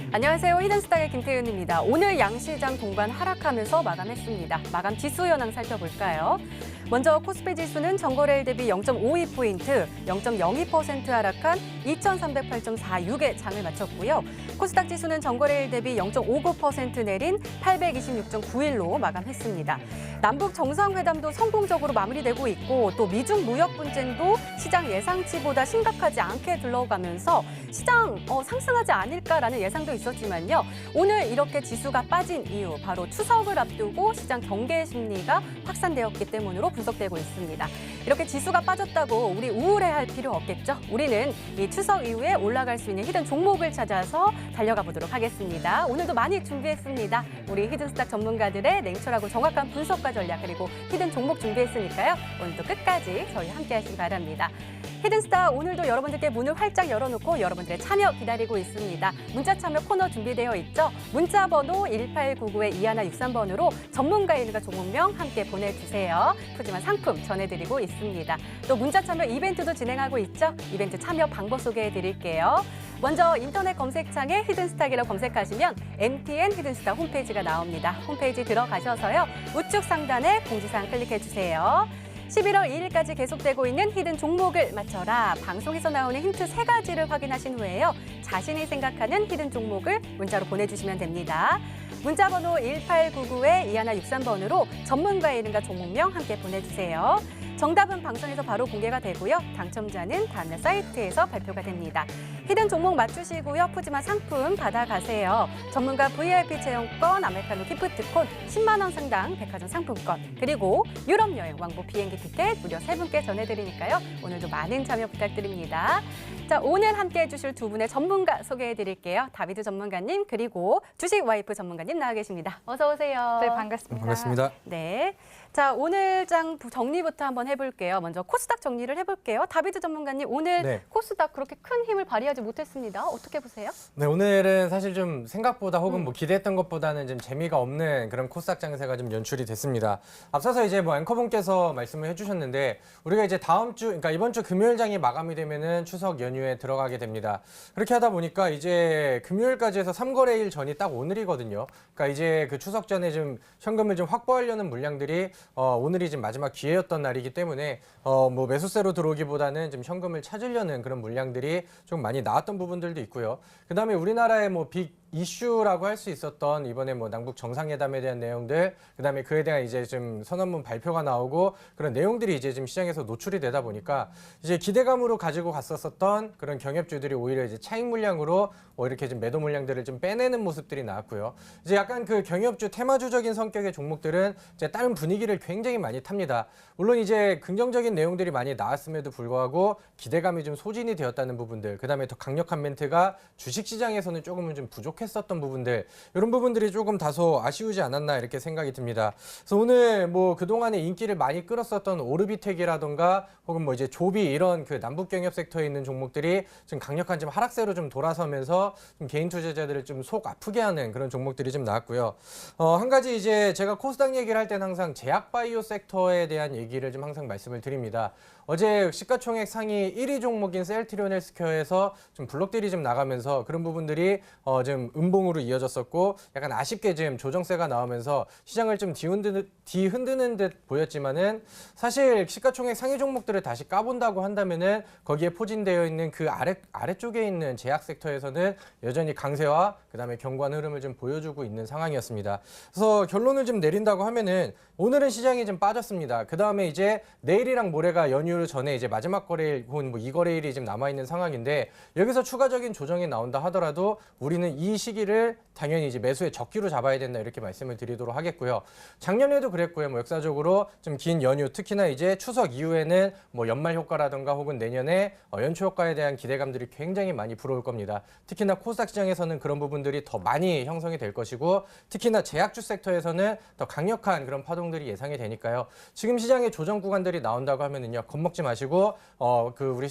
안녕하세요. 히든스탁의 김태윤입니다. 오늘 양시장 동반 하락하면서 마감했습니다. 마감 지수 현황 살펴볼까요? 먼저 코스피 지수는 전거래일 대비 0.52포인트, 0.02% 하락한 2308.46에 장을 마쳤고요. 코스닥 지수는 전거래일 대비 0.59% 내린 826.91로 마감했습니다. 남북 정상회담도 성공적으로 마무리되고 있고 또 미중 무역 분쟁도 시장 예상치보다 심각하지 않게 둘러가면서 시장 상승하지 않을까라는 예상도 있었지만요. 오늘 이렇게 지수가 빠진 이유 바로 추석을 앞두고 시장 경계 심리가 확산되었기 때문으로 분석되고 있습니다. 이렇게 지수가 빠졌다고 우리 우울해할 필요 없겠죠. 우리는 이 추석 이후에 올라갈 수 있는 히든 종목을 찾아서 달려가 보도록 하겠습니다. 오늘도 많이 준비했습니다. 우리 히든스탁 전문가들의 냉철하고 정확한 분석과 전략 그리고 히든 종목 준비했으니까요. 오늘도 끝까지 저희 함께 하시기 바랍니다. 히든스탁 오늘도 여러분들께 문을 활짝 열어놓고 여러분들의 참여 기다리고 있습니다. 문자 참여 코너 준비되어 있죠. 문자 번호 1899-2163번으로 전문가 이름과 종목명 함께 보내주세요. 푸짐한 상품 전해드리고 있습니다. 또 문자 참여 이벤트도 진행하고 있죠. 이벤트 참여 방법 소개해드릴게요. 먼저 인터넷 검색창에 히든스탁이라고 검색하시면 MTN 히든스탁 홈페이지가 나옵니다. 홈페이지 들어가셔서요. 우측 상단에 공지사항 클릭해주세요. 11월 2일까지 계속되고 있는 히든 종목을 맞춰라. 방송에서 나오는 힌트 3가지를 확인하신 후에요. 자신이 생각하는 히든 종목을 문자로 보내주시면 됩니다. 문자 번호 1899-2163번으로 전문가의 이름과 종목명 함께 보내주세요. 정답은 방송에서 바로 공개가 되고요. 당첨자는 다음날 사이트에서 발표가 됩니다. 히든 종목 맞추시고요. 푸짐한 상품 받아가세요. 전문가 VIP 체험권, 아메리카노 기프트콘, 10만 원 상당 백화점 상품권, 그리고 유럽 여행 왕복 비행기 티켓 무려 3분께 전해드리니까요. 오늘도 많은 참여 부탁드립니다. 자, 오늘 함께 해주실 두 분의 전문가 소개해드릴게요. 다비드 전문가님 그리고 주식 와이프 전문가님 나와 계십니다. 어서 오세요. 네, 반갑습니다. 반갑습니다. 네. 자, 오늘 장 정리부터 한번 해볼게요. 먼저 코스닥 정리를 해볼게요. 다비드 전문가님, 오늘 네. 코스닥 그렇게 큰 힘을 발휘하지 못했습니다. 어떻게 보세요? 네, 오늘은 사실 좀 생각보다 혹은 뭐 기대했던 것보다는 좀 재미가 없는 그런 코스닥 장세가 좀 연출이 됐습니다. 앞서서 이제 뭐 앵커분께서 말씀을 해주셨는데 우리가 이제 다음 주, 그러니까 이번 주 금요일장이 마감이 되면은 추석 연휴에 들어가게 됩니다. 그렇게 하다 보니까 이제 금요일까지 해서 3거래일 전이 딱 오늘이거든요. 그러니까 이제 그 추석 전에 좀 현금을 좀 확보하려는 물량들이 오늘이 지금 마지막 기회였던 날이기 때문에 뭐 매수세로 들어오기보다는 좀 현금을 찾으려는 그런 물량들이 좀 많이 나왔던 부분들도 있고요. 그다음에 우리나라의 뭐 빅 이슈라고 할 수 있었던 이번에 뭐 남북 정상회담에 대한 내용들, 그다음에 그에 대한 이제 좀 선언문 발표가 나오고 그런 내용들이 이제 좀 시장에서 노출이 되다 보니까 이제 기대감으로 가지고 갔었던 그런 경협주들이 오히려 이제 차익 물량으로 이렇게 좀 매도 물량들을 좀 빼내는 모습들이 나왔고요. 이제 약간 그 경협주 테마주적인 성격의 종목들은 이제 다른 분위기를 굉장히 많이 탑니다. 물론 이제 긍정적인 내용들이 많이 나왔음에도 불구하고 기대감이 좀 소진이 되었다는 부분들, 그다음에 더 강력한 멘트가 주식시장에서는 조금은 좀 부족했었던 부분들, 이런 부분들이 조금 다소 아쉬우지 않았나 이렇게 생각이 듭니다. 그래서 오늘 뭐 그동안에 인기를 많이 끌었었던 오르비텍이라던가 혹은 뭐 이제 조비 이런 그 남북 경협 섹터에 있는 종목들이 좀 강력한 좀 하락세로 좀 돌아서면서 좀 개인 투자자들을 좀 속 아프게 하는 그런 종목들이 좀 나왔고요. 한 가지 이제 제가 코스닥 얘기를 할 때는 항상 제약바이오 섹터에 대한 얘기를 좀 항상 말씀을 드립니다. 어제 시가총액 상위 1위 종목인 셀트리온 헬스케어에서 좀 블록들이 좀 나가면서 그런 부분들이 좀 음봉으로 이어졌었고 약간 아쉽게 지금 조정세가 나오면서 시장을 좀 뒤흔드는 듯 보였지만은 사실 시가총액 상위 종목들을 다시 까본다고 한다면은 거기에 포진되어 있는 그 아래쪽에 있는 제약 섹터에서는 여전히 강세와 그다음에 견고한 흐름을 좀 보여주고 있는 상황이었습니다. 그래서 결론을 좀 내린다고 하면은 오늘은 시장이 좀 빠졌습니다. 그다음에 이제 내일이랑 모레가 연휴 전에 이제 마지막 거래일 혹은 뭐 2거래일이 지금 남아있는 상황인데 여기서 추가적인 조정이 나온다 하더라도 우리는 이 시기를 당연히 이제 매수의 적기로 잡아야 된다 이렇게 말씀을 드리도록 하겠고요. 작년에도 그랬고요. 뭐 역사적으로 좀 긴 연휴 특히나 이제 추석 이후에는 뭐 연말 효과라든가 혹은 내년에 연초 효과에 대한 기대감들이 굉장히 많이 불어올 겁니다. 특히나 코스닥 시장에서는 그런 부분들이 더 많이 형성이 될 것이고 특히나 제약주 섹터에서는 더 강력한 그런 파동들이 예상이 되니까요. 지금 시장에 조정 구간들이 나온다고 하면은요. 겁먹지 마시고 우리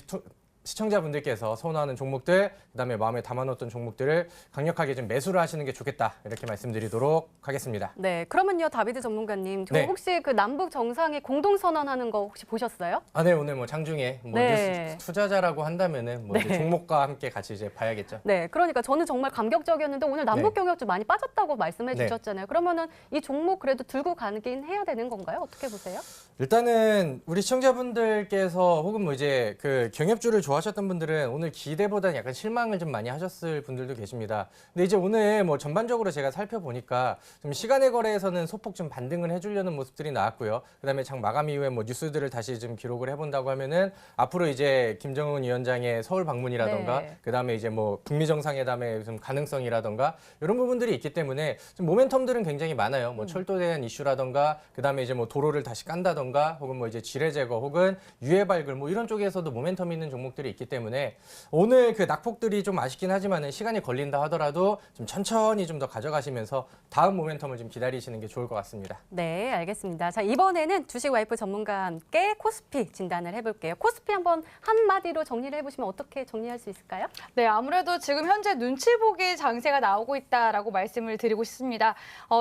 시청자분들께서 선호하는 종목들, 그다음에 마음에 담아놓었던 종목들을 강력하게 좀 매수를 하시는 게 좋겠다 이렇게 말씀드리도록 하겠습니다. 네, 그러면요, 다비드 전문가님, 저 네. 혹시 그 남북 정상이 공동 선언하는 거 혹시 보셨어요? 아, 네, 오늘 뭐 장중에 뭐 네. 뉴스 투자자라고 한다면은 뭐 이제 네. 종목과 함께 같이 이제 봐야겠죠. 네, 그러니까 저는 정말 감격적이었는데 오늘 남북 네. 경협 좀 많이 빠졌다고 말씀해 네. 주셨잖아요. 그러면은 이 종목 그래도 들고 가긴 해야 되는 건가요? 어떻게 보세요? 일단은 우리 시청자분들께서 혹은 뭐 이제 그 경협주를 좋아하셨던 분들은 오늘 기대보다는 약간 실망을 좀 많이 하셨을 분들도 계십니다. 근데 이제 오늘 뭐 전반적으로 제가 살펴보니까 좀 시간의 거래에서는 소폭 좀 반등을 해주려는 모습들이 나왔고요. 그다음에 장 마감 이후에 뭐 뉴스들을 다시 좀 기록을 해본다고 하면은 앞으로 이제 김정은 위원장의 서울 방문이라던가 네. 그다음에 이제 뭐 북미 정상회담의 좀 가능성이라던가 이런 부분들이 있기 때문에 좀 모멘텀들은 굉장히 많아요. 뭐 철도에 대한 이슈라던가 그다음에 이제 뭐 도로를 다시 깐다던가 혹은 뭐 이제 지뢰 제거 혹은 유해 발굴 뭐 이런 쪽에서도 모멘텀 있는 종목들이 있기 때문에 오늘 그 낙폭들이 좀 아쉽긴 하지만은 시간이 걸린다 하더라도 좀 천천히 좀 더 가져가시면서 다음 모멘텀을 좀 기다리시는 게 좋을 것 같습니다. 네, 알겠습니다. 자, 이번에는 주식 와이프 전문가와 함께 코스피 진단을 해볼게요. 코스피 한번 한마디로 정리를 해보시면 어떻게 정리할 수 있을까요? 네, 아무래도 지금 현재 눈치 보기 장세가 나오고 있다라고 말씀을 드리고 싶습니다.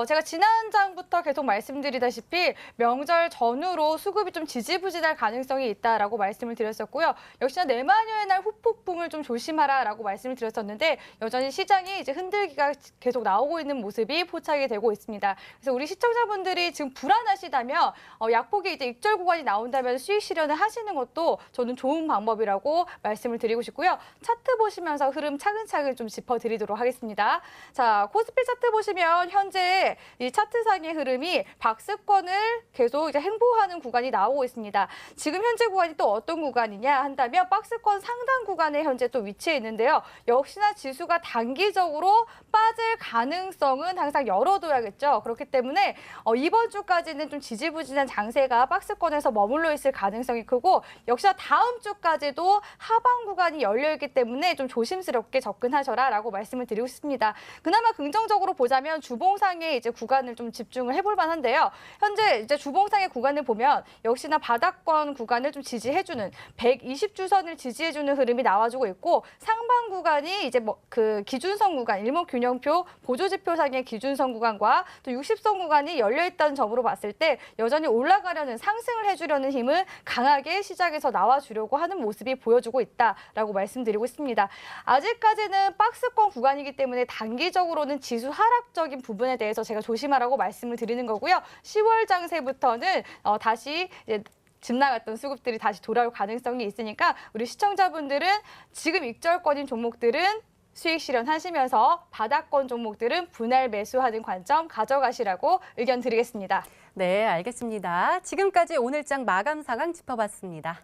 제가 지난 장부터 계속 말씀드리다시피 명절 전후로 수급이 좀 지지부진할 가능성이 있다라고 말씀을 드렸었고요. 역시나 내마녀의 날 후폭풍을 좀 조심하라라고 말씀을 드렸었는데 여전히 시장이 이제 흔들기가 계속 나오고 있는 모습이 포착이 되고 있습니다. 그래서 우리 시청자분들이 지금 불안하시다면 약폭이 이제 익절 구간이 나온다면 수익 실현을 하시는 것도 저는 좋은 방법이라고 말씀을 드리고 싶고요. 차트 보시면서 흐름 차근차근 좀 짚어드리도록 하겠습니다. 자, 코스피 차트 보시면 현재 이 차트상의 흐름이 박스권을 계속 이제 횡보하는 구간이 나오고 있습니다. 지금 현재 구간이 또 어떤 구간이냐 한다면 박스권 상단 구간에 현재 또 위치해 있는데요. 역시나 지수가 단기적으로 빠질 가능성은 항상 열어둬야겠죠. 그렇기 때문에 이번 주까지는 좀 지지부진한 장세가 박스권에서 머물러 있을 가능성이 크고 역시나 다음 주까지도 하방 구간이 열려있기 때문에 좀 조심스럽게 접근하셔라라고 말씀을 드리고 싶습니다. 그나마 긍정적으로 보자면 주봉상의 이제 구간을 좀 집중을 해볼 만한데요. 현재 이제 주봉상의 구간을 보면 역시나 바닥권 구간을 좀 지지해주는 120주선을 지지해주는 흐름이 나와주고 있고 상방 구간이 이제 뭐 그 기준선 구간 일목균형표 보조지표상의 기준선 구간과 또 60선 구간이 열려있다는 점으로 봤을 때 여전히 올라가려는 상승을 해주려는 힘을 강하게 시장에서 나와주려고 하는 모습이 보여주고 있다라고 말씀드리고 있습니다. 아직까지는 박스권 구간이기 때문에 단기적으로는 지수 하락적인 부분에 대해서 제가 조심하라고 말씀을 드리는 거고요. 10월 장세부터는 다시 이제 집 나갔던 수급들이 다시 돌아올 가능성이 있으니까 우리 시청자분들은 지금 익절권인 종목들은 수익 실현하시면서 바닥권 종목들은 분할 매수하는 관점 가져가시라고 의견 드리겠습니다. 네, 알겠습니다. 지금까지 오늘장 마감 상황 짚어봤습니다.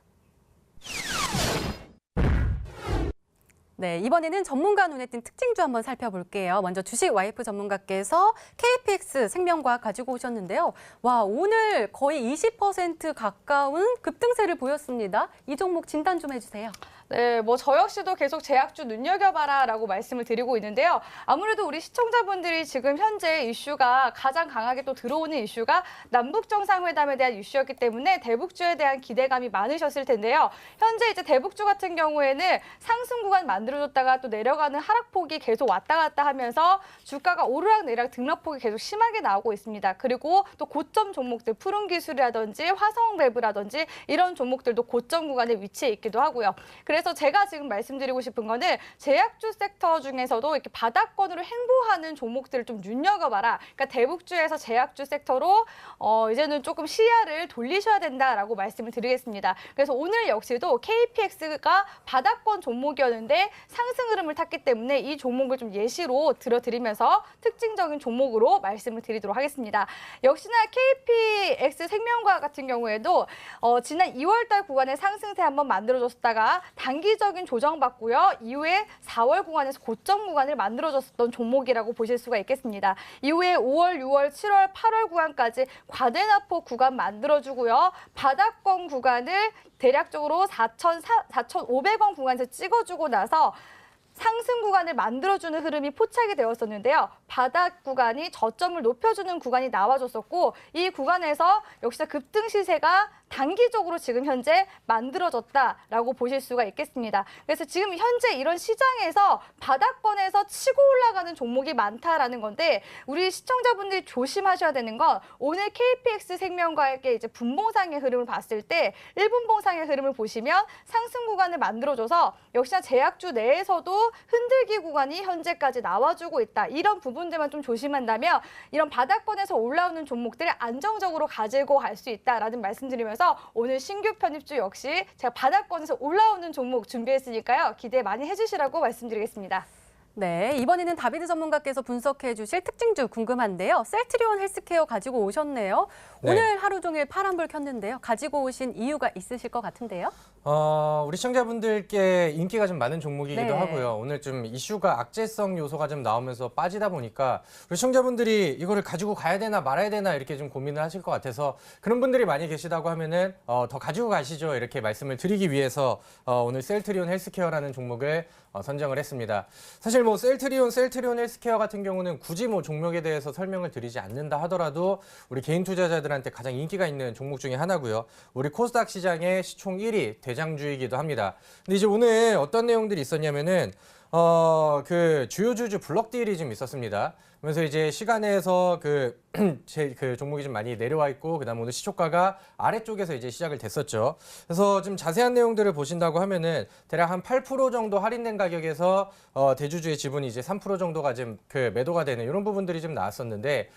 네, 이번에는 전문가 눈에 띈 특징주 한번 살펴볼게요. 먼저 주식 와이프 전문가께서 KPX 생명과학 가지고 오셨는데요. 와, 오늘 거의 20% 가까운 급등세를 보였습니다. 이 종목 진단 좀 해주세요. 네, 뭐 저 역시도 계속 제약주 눈여겨봐라라고 말씀을 드리고 있는데요. 아무래도 우리 시청자분들이 지금 현재 이슈가 가장 강하게 또 들어오는 이슈가 남북 정상회담에 대한 이슈였기 때문에 대북주에 대한 기대감이 많으셨을 텐데요. 현재 이제 대북주 같은 경우에는 상승 구간 만들어줬다가 또 내려가는 하락폭이 계속 왔다 갔다 하면서 주가가 오르락내리락 등락폭이 계속 심하게 나오고 있습니다. 그리고 또 고점 종목들 푸른기술이라든지 화성밸브라든지 이런 종목들도 고점 구간에 위치해 있기도 하고요. 그래서 제가 지금 말씀드리고 싶은 거는 제약주 섹터 중에서도 이렇게 바닥권으로 횡보하는 종목들을 좀 눈여겨봐라. 그러니까 대북주에서 제약주 섹터로 이제는 조금 시야를 돌리셔야 된다라고 말씀을 드리겠습니다. 그래서 오늘 역시도 KPX가 바닥권 종목이었는데 상승 흐름을 탔기 때문에 이 종목을 좀 예시로 들어드리면서 특징적인 종목으로 말씀을 드리도록 하겠습니다. 역시나 KPX 생명과학 같은 경우에도 지난 2월달 구간에 상승세 한번 만들어줬다가 단기적인 조정받고요. 이후에 4월 구간에서 고점 구간을 만들어줬던 종목이라고 보실 수가 있겠습니다. 이후에 5월, 6월, 7월, 8월 구간까지 과대납폭 구간 만들어주고요. 바닥권 구간을 대략적으로 4,500원 구간에서 찍어주고 나서 상승 구간을 만들어주는 흐름이 포착이 되었었는데요. 바닥 구간이 저점을 높여주는 구간이 나와줬었고 이 구간에서 역시나 급등 시세가 단기적으로 지금 현재 만들어졌다라고 보실 수가 있겠습니다. 그래서 지금 현재 이런 시장에서 바닥권에서 치고 올라가는 종목이 많다라는 건데 우리 시청자분들이 조심하셔야 되는 건 오늘 KPX 생명과의 이제 분봉상의 흐름을 봤을 때 1분봉상의 흐름을 보시면 상승 구간을 만들어줘서 역시나 제약주 내에서도 흔들기 구간이 현재까지 나와주고 있다. 이런 부분들만 좀 조심한다면 이런 바닥권에서 올라오는 종목들을 안정적으로 가지고 갈 수 있다라는 말씀드리면서 오늘 신규 편입주 역시 제가 바닥권에서 올라오는 종목 준비했으니까요. 기대 많이 해주시라고 말씀드리겠습니다. 네, 이번에는 다비드 전문가께서 분석해 주실 특징주 궁금한데요. 셀트리온 헬스케어 가지고 오셨네요. 네. 오늘 하루 종일 파란불 켰는데요. 가지고 오신 이유가 있으실 것 같은데요. 우리 시청자분들께 인기가 좀 많은 종목이기도 네. 하고요. 오늘 좀 이슈가 악재성 요소가 좀 나오면서 빠지다 보니까 우리 시청자분들이 이거를 가지고 가야 되나 말아야 되나 이렇게 좀 고민을 하실 것 같아서 그런 분들이 많이 계시다고 하면은 더 가지고 가시죠 이렇게 말씀을 드리기 위해서 오늘 셀트리온 헬스케어라는 종목을 선정을 했습니다. 사실 뭐 셀트리온 헬스케어 같은 경우는 굳이 뭐 종목에 대해서 설명을 드리지 않는다 하더라도 우리 개인 투자자들한테 가장 인기가 있는 종목 중에 하나고요. 우리 코스닥 시장의 시총 1위 대장주이기도 합니다. 근데 이제 오늘 어떤 내용들이 있었냐면은 그 주요 주주 블럭 딜이 좀 있었습니다. 그래서 이제 시간에서 그 종목이 좀 많이 내려와 있고 그다음 오늘 시초가가 아래쪽에서 이제 시작을 됐었죠. 그래서 좀 자세한 내용들을 보신다고 하면은 대략 한 8% 정도 할인된 가격에서 대주주의 지분이 이제 3% 정도가 좀 그 매도가 되는 이런 부분들이 좀 나왔었는데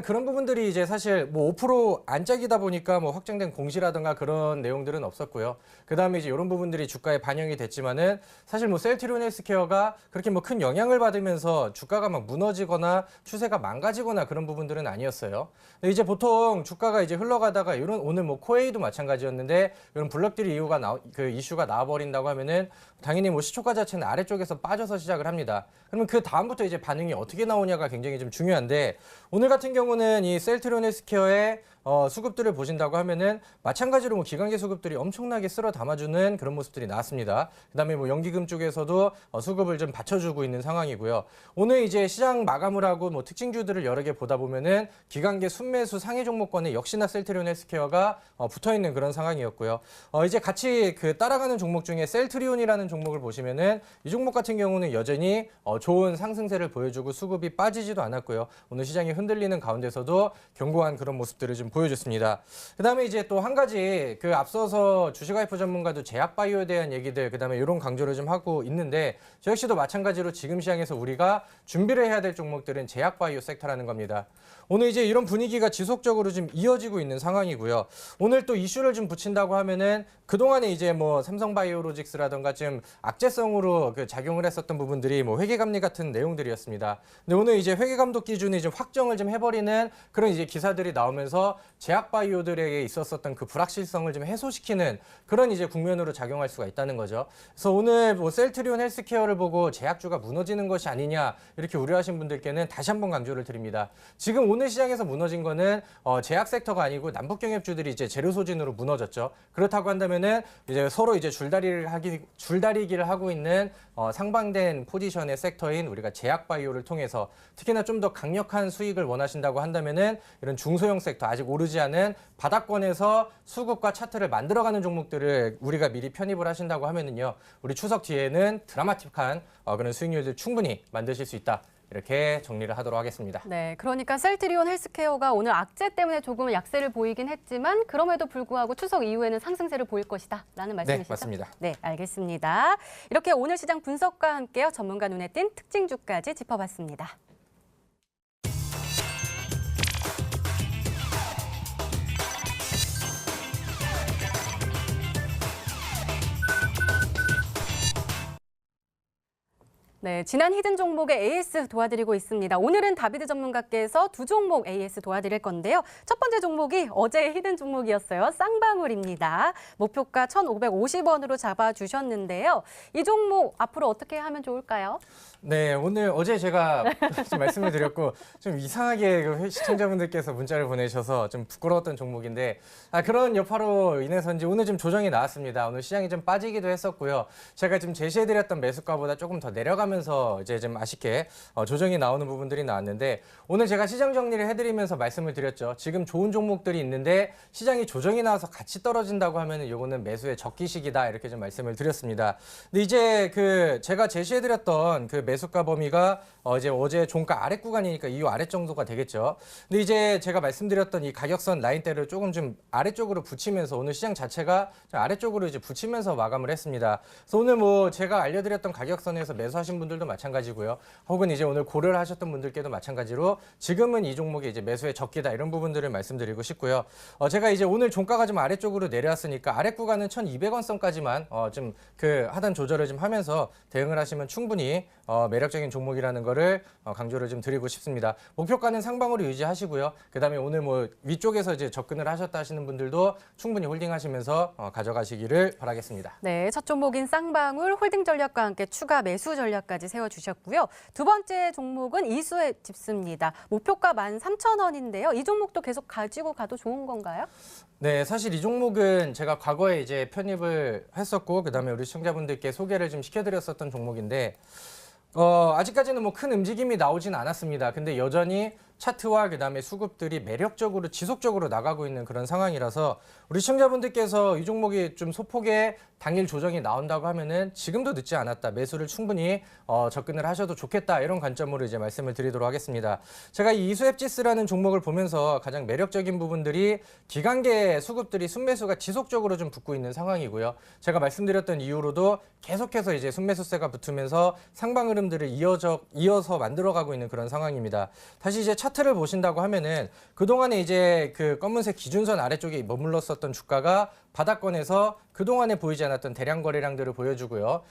그런 부분들이 이제 사실 뭐 5% 안짝이다 보니까 뭐 확정된 공시라든가 그런 내용들은 없었고요. 그다음에 이제 이런 부분들이 주가에 반영이 됐지만은 사실 뭐 셀트리온 헬스케어가 그렇게 뭐 큰 영향을 받으면서 주가가 막 무너지거나 추세가 망가지거나 그런 부분들은 아니었어요. 근데 이제 보통 주가가 이제 흘러가다가 이런 오늘 뭐 코에이도 마찬가지였는데 이런 블럭딜 이슈가 나와버린다고 하면은 당연히 뭐 시초가 자체는 아래쪽에서 빠져서 시작을 합니다. 그러면 그 다음부터 이제 반응이 어떻게 나오냐가 굉장히 좀 중요한데 오늘 같은 경우는 이 셀트리온 헬스케어의 수급들을 보신다고 하면은 마찬가지로 뭐 기관계 수급들이 엄청나게 쓸어 담아주는 그런 모습들이 나왔습니다. 그다음에 뭐 연기금 쪽에서도 수급을 좀 받쳐주고 있는 상황이고요. 오늘 이제 시장 마감을 하고 뭐 특징주들을 여러 개 보다 보면은 기관계 순매수 상위 종목권에 역시나 셀트리온 헬스케어가 붙어 있는 그런 상황이었고요. 이제 같이 그 따라가는 종목 중에 셀트리온이라는 종목을 보시면은 이 종목 같은 경우는 여전히 좋은 상승세를 보여주고 수급이 빠지지도 않았고요. 오늘 시장이 흔들리는 가운데서도 견고한 그런 모습들을 좀 보여줬습니다. 그다음에 이제 또 한 가지 그 앞서서 주식와이프 전문가도 제약바이오에 대한 얘기들 그다음에 이런 강조를 좀 하고 있는데 저 역시도 마찬가지로 지금 시장에서 우리가 준비를 해야 될 종목들은 제약바이오 섹터라는 겁니다. 오늘 이제 이런 분위기가 지속적으로 좀 이어지고 있는 상황이고요. 오늘 또 이슈를 좀 붙인다고 하면은 그동안에 이제 뭐 삼성바이오로직스라든가 좀 악재성으로 그 작용을 했었던 부분들이 뭐 회계감리 같은 내용들이었습니다. 근데 오늘 이제 회계감독 기준이 좀 확정을 좀 해버리는 그런 이제 기사들이 나오면서 제약바이오들에게 있었던 그 불확실성을 좀 해소시키는 그런 이제 국면으로 작용할 수가 있다는 거죠. 그래서 오늘 뭐 셀트리온 헬스케어를 보고 제약주가 무너지는 것이 아니냐 이렇게 우려하신 분들께는 다시 한번 강조를 드립니다. 지금 오늘 시장에서 무너진 거는 제약 섹터가 아니고 남북경협주들이 이제 재료 소진으로 무너졌죠. 그렇다고 한다면은 이제 서로 이제 줄다리기를 하고 있는 상반된 포지션의 섹터인 우리가 제약바이오를 통해서 특히나 좀 더 강력한 수익을 원하신다고 한다면은 이런 중소형 섹터 아직 오르지 않은 바닥권에서 수급과 차트를 만들어가는 종목들을 우리가 미리 편입을 하신다고 하면은요 우리 추석 뒤에는 드라마틱한 그런 수익률들 충분히 만드실 수 있다. 이렇게 정리를 하도록 하겠습니다. 네, 그러니까 셀트리온 헬스케어가 오늘 악재 때문에 조금 약세를 보이긴 했지만 그럼에도 불구하고 추석 이후에는 상승세를 보일 것이다 라는 말씀이시죠? 네, 맞습니다. 네, 알겠습니다. 이렇게 오늘 시장 분석과 함께요. 전문가 눈에 띈 특징주까지 짚어봤습니다. 네, 지난 히든 종목의 AS 도와드리고 있습니다. 오늘은 다비드 전문가께서 두 종목 AS 도와드릴 건데요. 첫 번째 종목이 어제의 히든 종목이었어요. 쌍방울입니다. 목표가 1,550원으로 잡아주셨는데요. 이 종목 앞으로 어떻게 하면 좋을까요? 네, 어제 제가 좀 말씀을 드렸고 좀 이상하게 그 시청자분들께서 문자를 보내셔서 좀 부끄러웠던 종목인데 그런 여파로 인해서인지 오늘 좀 조정이 나왔습니다. 오늘 시장이 좀 빠지기도 했었고요. 제가 지금 제시해드렸던 매수가보다 조금 더 내려가면서 이제 좀 아쉽게 조정이 나오는 부분들이 나왔는데 오늘 제가 시장 정리를 해드리면서 말씀을 드렸죠. 지금 좋은 종목들이 있는데 시장이 조정이 나와서 같이 떨어진다고 하면은 이거는 매수의 적기식이다 이렇게 좀 말씀을 드렸습니다. 근데 이제 그 제가 제시해드렸던 그 매수가 범위가 이제 어제 종가 아래 구간이니까 이 아래 정도가 되겠죠. 근데 이제 제가 말씀드렸던 이 가격선 라인대를 조금 좀 아래쪽으로 붙이면서 오늘 시장 자체가 좀 아래쪽으로 이제 붙이면서 마감을 했습니다. 그래서 오늘 뭐 제가 알려드렸던 가격선에서 매수하신 분들도 마찬가지고요. 혹은 이제 오늘 고려를 하셨던 분들께도 마찬가지로 지금은 이 종목이 이제 매수의 적기다 이런 부분들을 말씀드리고 싶고요. 제가 이제 오늘 종가가 좀 아래쪽으로 내려왔으니까 아래 구간은 1,200원 선까지만 좀 그 하단 조절을 좀 하면서 대응을 하시면 충분히 매력적인 종목이라는 거를 강조를 좀 드리고 싶습니다. 목표가는 상방으로 유지하시고요. 그다음에 오늘 뭐 위쪽에서 이제 접근을 하셨다 하시는 분들도 충분히 홀딩하시면서 가져가시기를 바라겠습니다. 네, 첫 종목인 쌍방울 홀딩 전략과 함께 추가 매수 전략까지 세워주셨고요. 두 번째 종목은 이수의 집스입니다. 목표가 13,000원인데요. 이 종목도 계속 가지고 가도 좋은 건가요? 네, 사실 이 종목은 제가 과거에 이제 편입을 했었고 그다음에 우리 시청자분들께 소개를 좀 시켜드렸었던 종목인데 아직까지는 뭐 큰 움직임이 나오진 않았습니다. 근데 여전히 차트와 그다음에 수급들이 매력적으로 지속적으로 나가고 있는 그런 상황이라서 우리 시청자분들께서 이 종목이 좀 소폭의 당일 조정이 나온다고 하면은 지금도 늦지 않았다. 매수를 충분히 접근을 하셔도 좋겠다. 이런 관점으로 이제 말씀을 드리도록 하겠습니다. 제가 이 이수앱지스라는 종목을 보면서 가장 매력적인 부분들이 기관계 수급들이 순매수가 지속적으로 좀 붙고 있는 상황이고요. 제가 말씀드렸던 이유로도 계속해서 이제 순매수세가 붙으면서 상방 흐름들을 이어서 만들어가고 있는 그런 상황입니다. 다시 이제 차트를 보신다고 하면은 그동안에 이제 그 검은색 기준선 아래쪽에 머물렀었던 주가가 바닥권에서 그동안에 보이지 않았던 대량 거래량들을 보여주고요.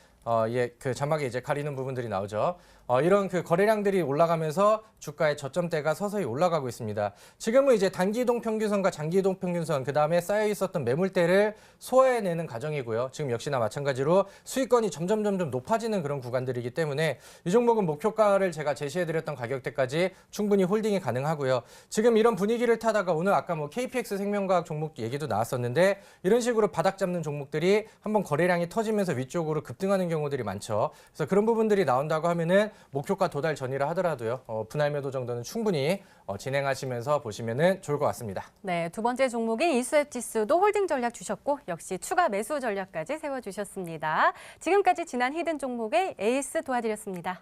그 자막에 이제 가리는 부분들이 나오죠. 이런 그 거래량들이 올라가면서 주가의 저점대가 서서히 올라가고 있습니다. 지금은 이제 단기이동 평균선과 장기이동 평균선 그다음에 쌓여 있었던 매물대를 소화해내는 과정이고요. 지금 역시나 마찬가지로 수익권이 점점 높아지는 그런 구간들이기 때문에 이 종목은 목표가를 제가 제시해드렸던 가격대까지 충분히 홀딩이 가능하고요. 지금 이런 분위기를 타다가 오늘 아까 뭐 KPX 생명과학 종목 얘기도 나왔었는데 이런 식으로 바닥 잡는 종목들이 한번 거래량이 터지면서 위쪽으로 급등하는 경우들이 많죠. 그래서 그런 부분들이 나온다고 하면은 목표가 도달 전이라 하더라도요. 분할 매도 정도는 충분히 진행하시면서 보시면은 좋을 것 같습니다. 네, 두 번째 종목인 이수앱지수도 홀딩 전략 주셨고 역시 추가 매수 전략까지 세워주셨습니다. 지금까지 지난 히든 종목의 에이스 도와드렸습니다.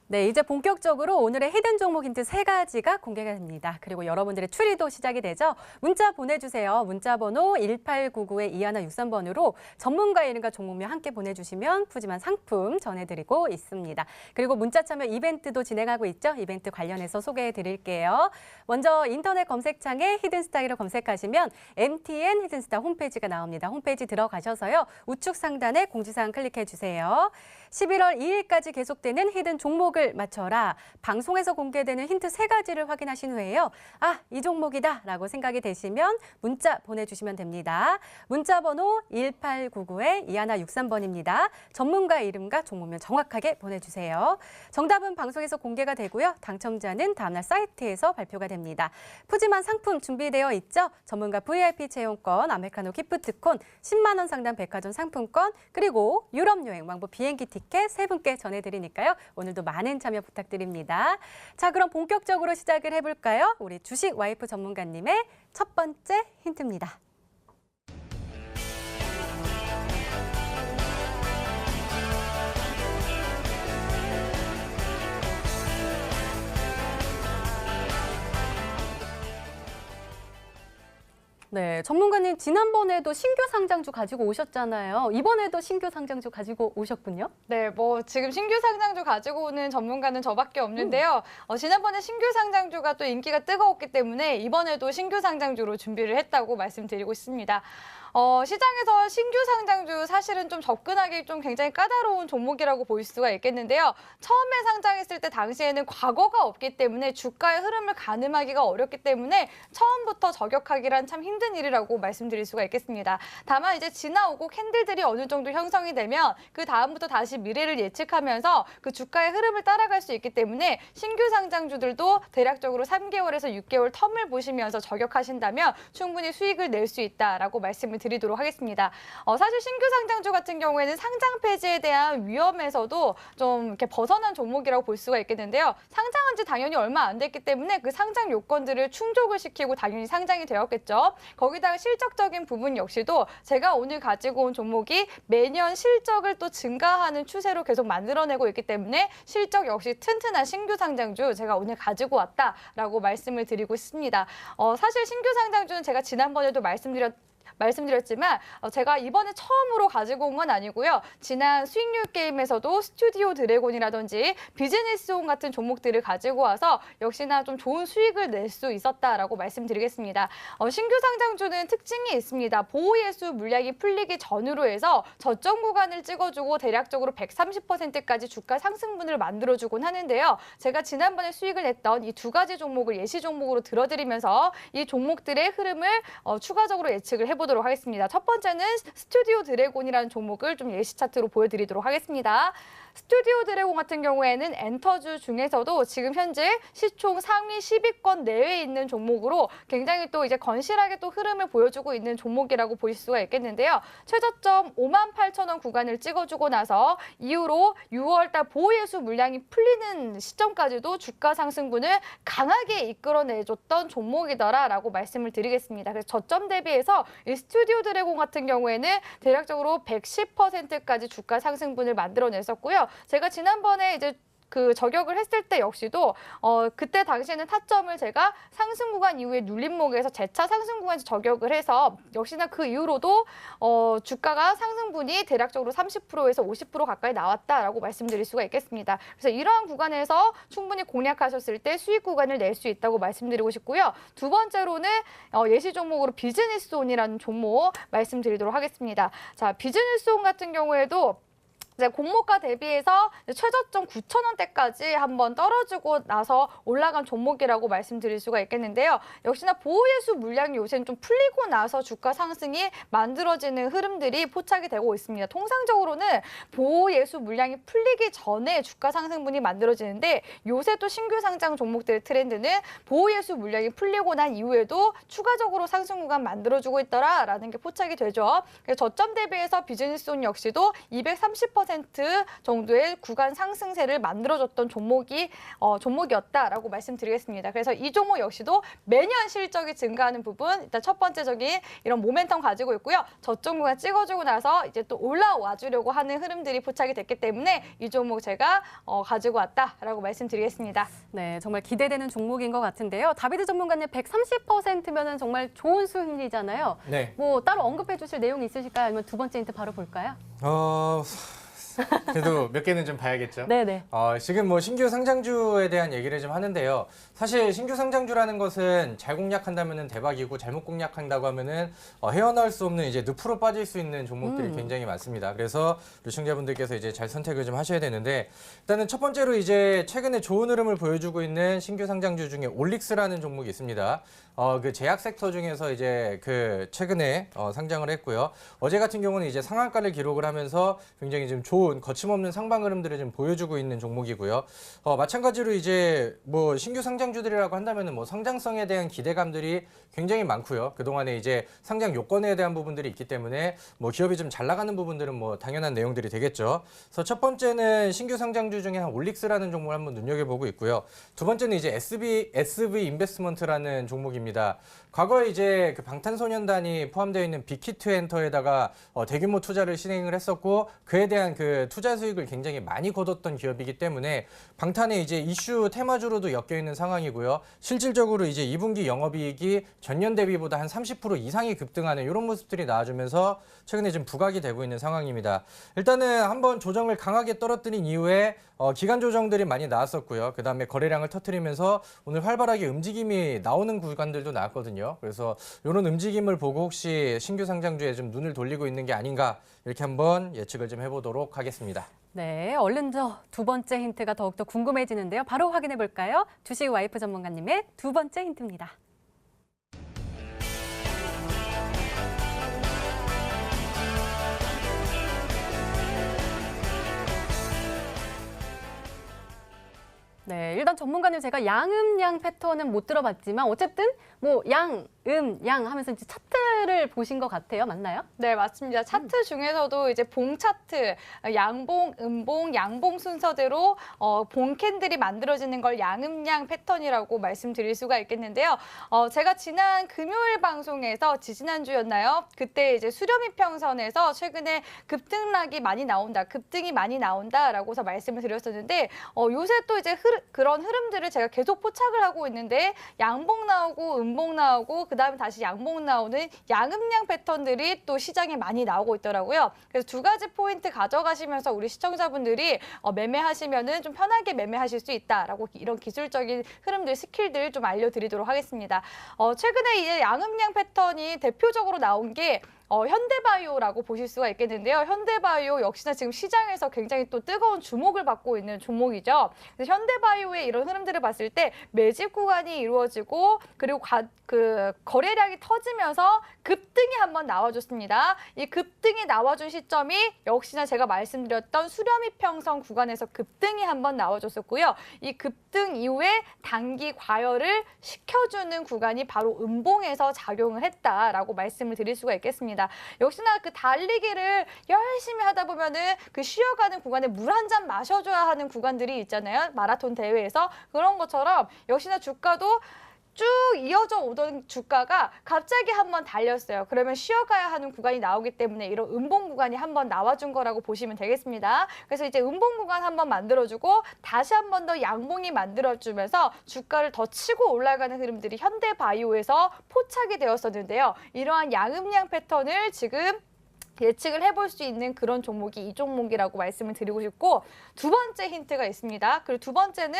네, 이제 본격적으로 오늘의 히든 종목 힌트 3가지가 공개가 됩니다. 그리고 여러분들의 추리도 시작이 되죠. 문자 보내주세요. 문자 번호 1899-2163번으로 전문가의 이름과 종목명 함께 보내주시면 푸짐한 상품 전해드리고 있습니다. 그리고 문자 참여 이벤트도 진행하고 있죠. 이벤트 관련해서 소개해드릴게요. 먼저 인터넷 검색창에 히든스타일을 검색하시면 MTN 히든스타 홈페이지가 나옵니다. 홈페이지 들어가셔서요. 우측 상단에 공지사항 클릭해주세요. 11월 2일까지 계속되는 히든 종목을 맞춰라. 방송에서 공개되는 힌트 3가지를 확인하신 후에요. 이 종목이다 라고 생각이 되시면 문자 보내주시면 됩니다. 문자 번호 1899-2163번입니다. 전문가 이름과 종목명 정확하게 보내주세요. 정답은 방송에서 공개가 되고요. 당첨자는 다음날 사이트에서 발표가 됩니다. 푸짐한 상품 준비되어 있죠. 전문가 VIP 체험권, 아메리카노 기프트콘, 10만 원 상당 백화점 상품권, 그리고 유럽 여행 왕복 비행기 티켓 3분께 전해드리니까요. 오늘도 많은 참여 부탁드립니다. 자, 그럼 본격적으로 시작을 해볼까요? 우리 주식 와이프 전문가님의 첫 번째 힌트입니다. 네, 전문가님 지난번에도 신규 상장주 가지고 오셨잖아요. 이번에도 신규 상장주 가지고 오셨군요. 네, 뭐 지금 신규 상장주 가지고 오는 전문가는 저밖에 없는데요. 지난번에 신규 상장주가 또 인기가 뜨거웠기 때문에 이번에도 신규 상장주로 준비를 했다고 말씀드리고 있습니다. 시장에서 신규 상장주 사실은 좀 접근하기 좀 굉장히 까다로운 종목이라고 볼 수가 있겠는데요. 처음에 상장했을 때 당시에는 과거가 없기 때문에 주가의 흐름을 가늠하기가 어렵기 때문에 처음부터 저격하기란 참 힘든 일이라고 말씀드릴 수가 있겠습니다. 다만 이제 지나오고 캔들들이 어느 정도 형성이 되면 그 다음부터 다시 미래를 예측하면서 그 주가의 흐름을 따라갈 수 있기 때문에 신규 상장주들도 대략적으로 3개월에서 6개월 텀을 보시면서 저격하신다면 충분히 수익을 낼 수 있다라고 말씀을 드리도록 하겠습니다. 사실 신규 상장주 같은 경우에는 상장 폐지에 대한 위험에서도 좀 이렇게 벗어난 종목이라고 볼 수가 있겠는데요. 상장한 지 당연히 얼마 안 됐기 때문에 그 상장 요건들을 충족을 시키고 당연히 상장이 되었겠죠. 거기다가 실적적인 부분 역시도 제가 오늘 가지고 온 종목이 매년 실적을 또 증가하는 추세로 계속 만들어내고 있기 때문에 실적 역시 튼튼한 신규 상장주 제가 오늘 가지고 왔다라고 말씀을 드리고 있습니다. 사실 신규 상장주는 제가 지난번에도 말씀드렸지만 제가 이번에 처음으로 가지고 온 건 아니고요. 지난 수익률 게임에서도 스튜디오 드래곤이라든지 비즈니스온 같은 종목들을 가지고 와서 역시나 좀 좋은 수익을 낼 수 있었다라고 말씀드리겠습니다. 신규 상장주는 특징이 있습니다. 보호예수 물량이 풀리기 전으로 해서 저점 구간을 찍어주고 대략적으로 130%까지 주가 상승분을 만들어주곤 하는데요. 제가 지난번에 수익을 냈던 이 두 가지 종목을 예시 종목으로 들어드리면서 이 종목들의 흐름을 추가적으로 예측을 해보도록 하겠습니다. 첫 번째는 스튜디오 드래곤이라는 종목을 좀 예시 차트로 보여드리도록 하겠습니다. 스튜디오 드래곤 같은 경우에는 엔터주 중에서도 지금 현재 시총 상위 10위권 내외에 있는 종목으로 굉장히 또 이제 건실하게 또 흐름을 보여주고 있는 종목이라고 보실 수가 있겠는데요. 최저점 58,000원 구간을 찍어주고 나서 이후로 6월달 보호예수 물량이 풀리는 시점까지도 주가 상승분을 강하게 이끌어내줬던 종목이더라라고 말씀을 드리겠습니다. 그래서 저점 대비해서 이 스튜디오 드래곤 같은 경우에는 대략적으로 110%까지 주가 상승분을 만들어냈었고요. 제가 지난번에 이제 그 저격을 했을 때 역시도 그때 당시에는 타점을 제가 상승 구간 이후에 눌림목에서 재차 상승 구간에서 저격을 해서 역시나 그 이후로도 주가가 상승분이 대략적으로 30%에서 50% 가까이 나왔다라고 말씀드릴 수가 있겠습니다. 그래서 이러한 구간에서 충분히 공략하셨을 때 수익 구간을 낼 수 있다고 말씀드리고 싶고요. 두 번째로는 예시 종목으로 비즈니스온이라는 종목 말씀드리도록 하겠습니다. 자, 비즈니스온 같은 경우에도 이제 공모가 대비해서 최저점 9,000원대까지 한번 떨어지고 나서 올라간 종목이라고 말씀드릴 수가 있겠는데요. 역시나 보호예수 물량이 요새는 좀 풀리고 나서 주가 상승이 만들어지는 흐름들이 포착이 되고 있습니다. 통상적으로는 보호예수 물량이 풀리기 전에 주가 상승분이 만들어지는데 요새 또 신규 상장 종목들의 트렌드는 보호예수 물량이 풀리고 난 이후에도 추가적으로 상승 구간 만들어주고 있더라라는 게 포착이 되죠. 그래서 저점 대비해서 비즈니스온 역시도 230% 정도의 구간 상승세를 만들어줬던 종목이었다라고 말씀드리겠습니다. 그래서 이 종목 역시도 매년 실적이 증가하는 부분, 일단 첫 번째적인 이런 모멘텀 가지고 있고요. 저점 구간 찍어주고 나서 이제 또 올라와 주려고 하는 흐름들이 포착이 됐기 때문에 이 종목 제가 가지고 왔다라고 말씀드리겠습니다. 네, 정말 기대되는 종목인 것 같은데요. 다비드 전문가님 130%면은 정말 좋은 수익이잖아요. 네. 뭐 따로 언급해 주실 내용이 있으실까요? 아니면 두 번째 힌트 바로 볼까요? 그래도 몇 개는 좀 봐야겠죠. 네네. 지금 뭐 신규 상장주에 대한 얘기를 좀 하는데요. 사실 신규 상장주라는 것은 잘 공략한다면은 대박이고 잘못 공략한다고 하면은 헤어나올 수 없는 이제 늪으로 빠질 수 있는 종목들이 굉장히 많습니다. 그래서 시청자분들께서 이제 잘 선택을 좀 하셔야 되는데 일단은 첫 번째로 이제 최근에 좋은 흐름을 보여주고 있는 신규 상장주 중에 올릭스라는 종목이 있습니다. 그 제약 섹터 중에서 이제 그 최근에 상장을 했고요. 어제 같은 경우는 이제 상한가를 기록을 하면서 굉장히 좀 좋은 거침없는 상방 흐름들을 좀 보여주고 있는 종목이고요. 마찬가지로 이제 뭐 신규 상장주들이라고 한다면은 뭐 성장성에 대한 기대감들이 굉장히 많고요. 그동안에 이제 상장 요건에 대한 부분들이 있기 때문에 뭐 기업이 좀 잘 나가는 부분들은 뭐 당연한 내용들이 되겠죠. 그래서 첫 번째는 신규 상장주 중에 한 올릭스라는 종목을 한번 눈여겨보고 있고요. 두 번째는 이제 SV 인베스트먼트라는 종목입니다. 과거에 이제 그 방탄소년단이 포함되어 있는 빅히트 엔터에다가 대규모 투자를 진행을 했었고 그에 대한 그 그 투자 수익을 굉장히 많이 거뒀던 기업이기 때문에 방탄의 이제 이슈 테마주로도 엮여 있는 상황이고요. 실질적으로 이제 2분기 영업이익이 전년 대비보다 한 30% 이상이 급등하는 이런 모습들이 나와주면서 최근에 좀 부각이 되고 있는 상황입니다. 일단은 한번 조정을 강하게 떨어뜨린 이후에 기간 조정들이 많이 나왔었고요. 그다음에 거래량을 터뜨리면서 오늘 활발하게 움직임이 나오는 구간들도 나왔거든요. 그래서 이런 움직임을 보고 혹시 신규 상장주에 좀 눈을 돌리고 있는 게 아닌가 이렇게 한번 예측을 좀 해보도록 하겠습니다. 네, 얼른 두 번째 힌트가 더욱더 궁금해지는데요. 바로 확인해 볼까요? 주식 와이프 전문가님의 두 번째 힌트입니다. 네, 일단 전문가님 제가 양음양 패턴은 못 들어봤지만 어쨌든 뭐 양 하면서 이제 차트를 보신 것 같아요. 맞나요? 네, 맞습니다. 차트 중에서도 이제 봉 차트, 양봉, 음봉, 양봉 순서대로 봉 캔들이 만들어지는 걸 양음양 패턴이라고 말씀드릴 수가 있겠는데요. 제가 지난 금요일 방송에서 지지난주였나요? 그때 이제 수렴이평선에서 최근에 급등락이 많이 나온다, 급등이 많이 나온다라고서 말씀을 드렸었는데 요새 또 이제 그런 흐름들을 제가 계속 포착을 하고 있는데 양봉 나오고 음봉 나오고 그다음에 다시 양봉 나오는 양음양 패턴들이 또 시장에 많이 나오고 있더라고요. 그래서 두 가지 포인트 가져가시면서 우리 시청자분들이 매매하시면은 좀 편하게 매매하실 수 있다라고 이런 기술적인 흐름들, 스킬들 좀 알려드리도록 하겠습니다. 최근에 이제 양음양 패턴이 대표적으로 나온 게 현대바이오라고 보실 수가 있겠는데요. 현대바이오 역시나 지금 시장에서 굉장히 또 뜨거운 주목을 받고 있는 종목이죠. 그래서 현대바이오의 이런 흐름들을 봤을 때 매집 구간이 이루어지고 그리고 거래량이 터지면서 급등이 한번 나와줬습니다. 이 급등이 나와준 시점이 역시나 제가 말씀드렸던 수렴이평선 구간에서 급등이 한번 나와줬었고요. 이 급등 이후에 단기 과열을 시켜주는 구간이 바로 음봉에서 작용을 했다라고 말씀을 드릴 수가 있겠습니다. 역시나 그 달리기를 열심히 하다 보면은 그 쉬어가는 구간에 물 한 잔 마셔줘야 하는 구간들이 있잖아요. 마라톤 대회에서. 그런 것처럼 역시나 주가도 쭉 이어져 오던 주가가 갑자기 한번 달렸어요. 그러면 쉬어가야 하는 구간이 나오기 때문에 이런 음봉 구간이 한번 나와준 거라고 보시면 되겠습니다. 그래서 이제 음봉 구간 한번 만들어주고 다시 한 번 더 양봉이 만들어주면서 주가를 더 치고 올라가는 흐름들이 현대바이오에서 포착이 되었었는데요. 이러한 양음양 패턴을 지금 예측을 해볼 수 있는 그런 종목이 이 종목이라고 말씀을 드리고 싶고 두 번째 힌트가 있습니다. 그리고 두 번째는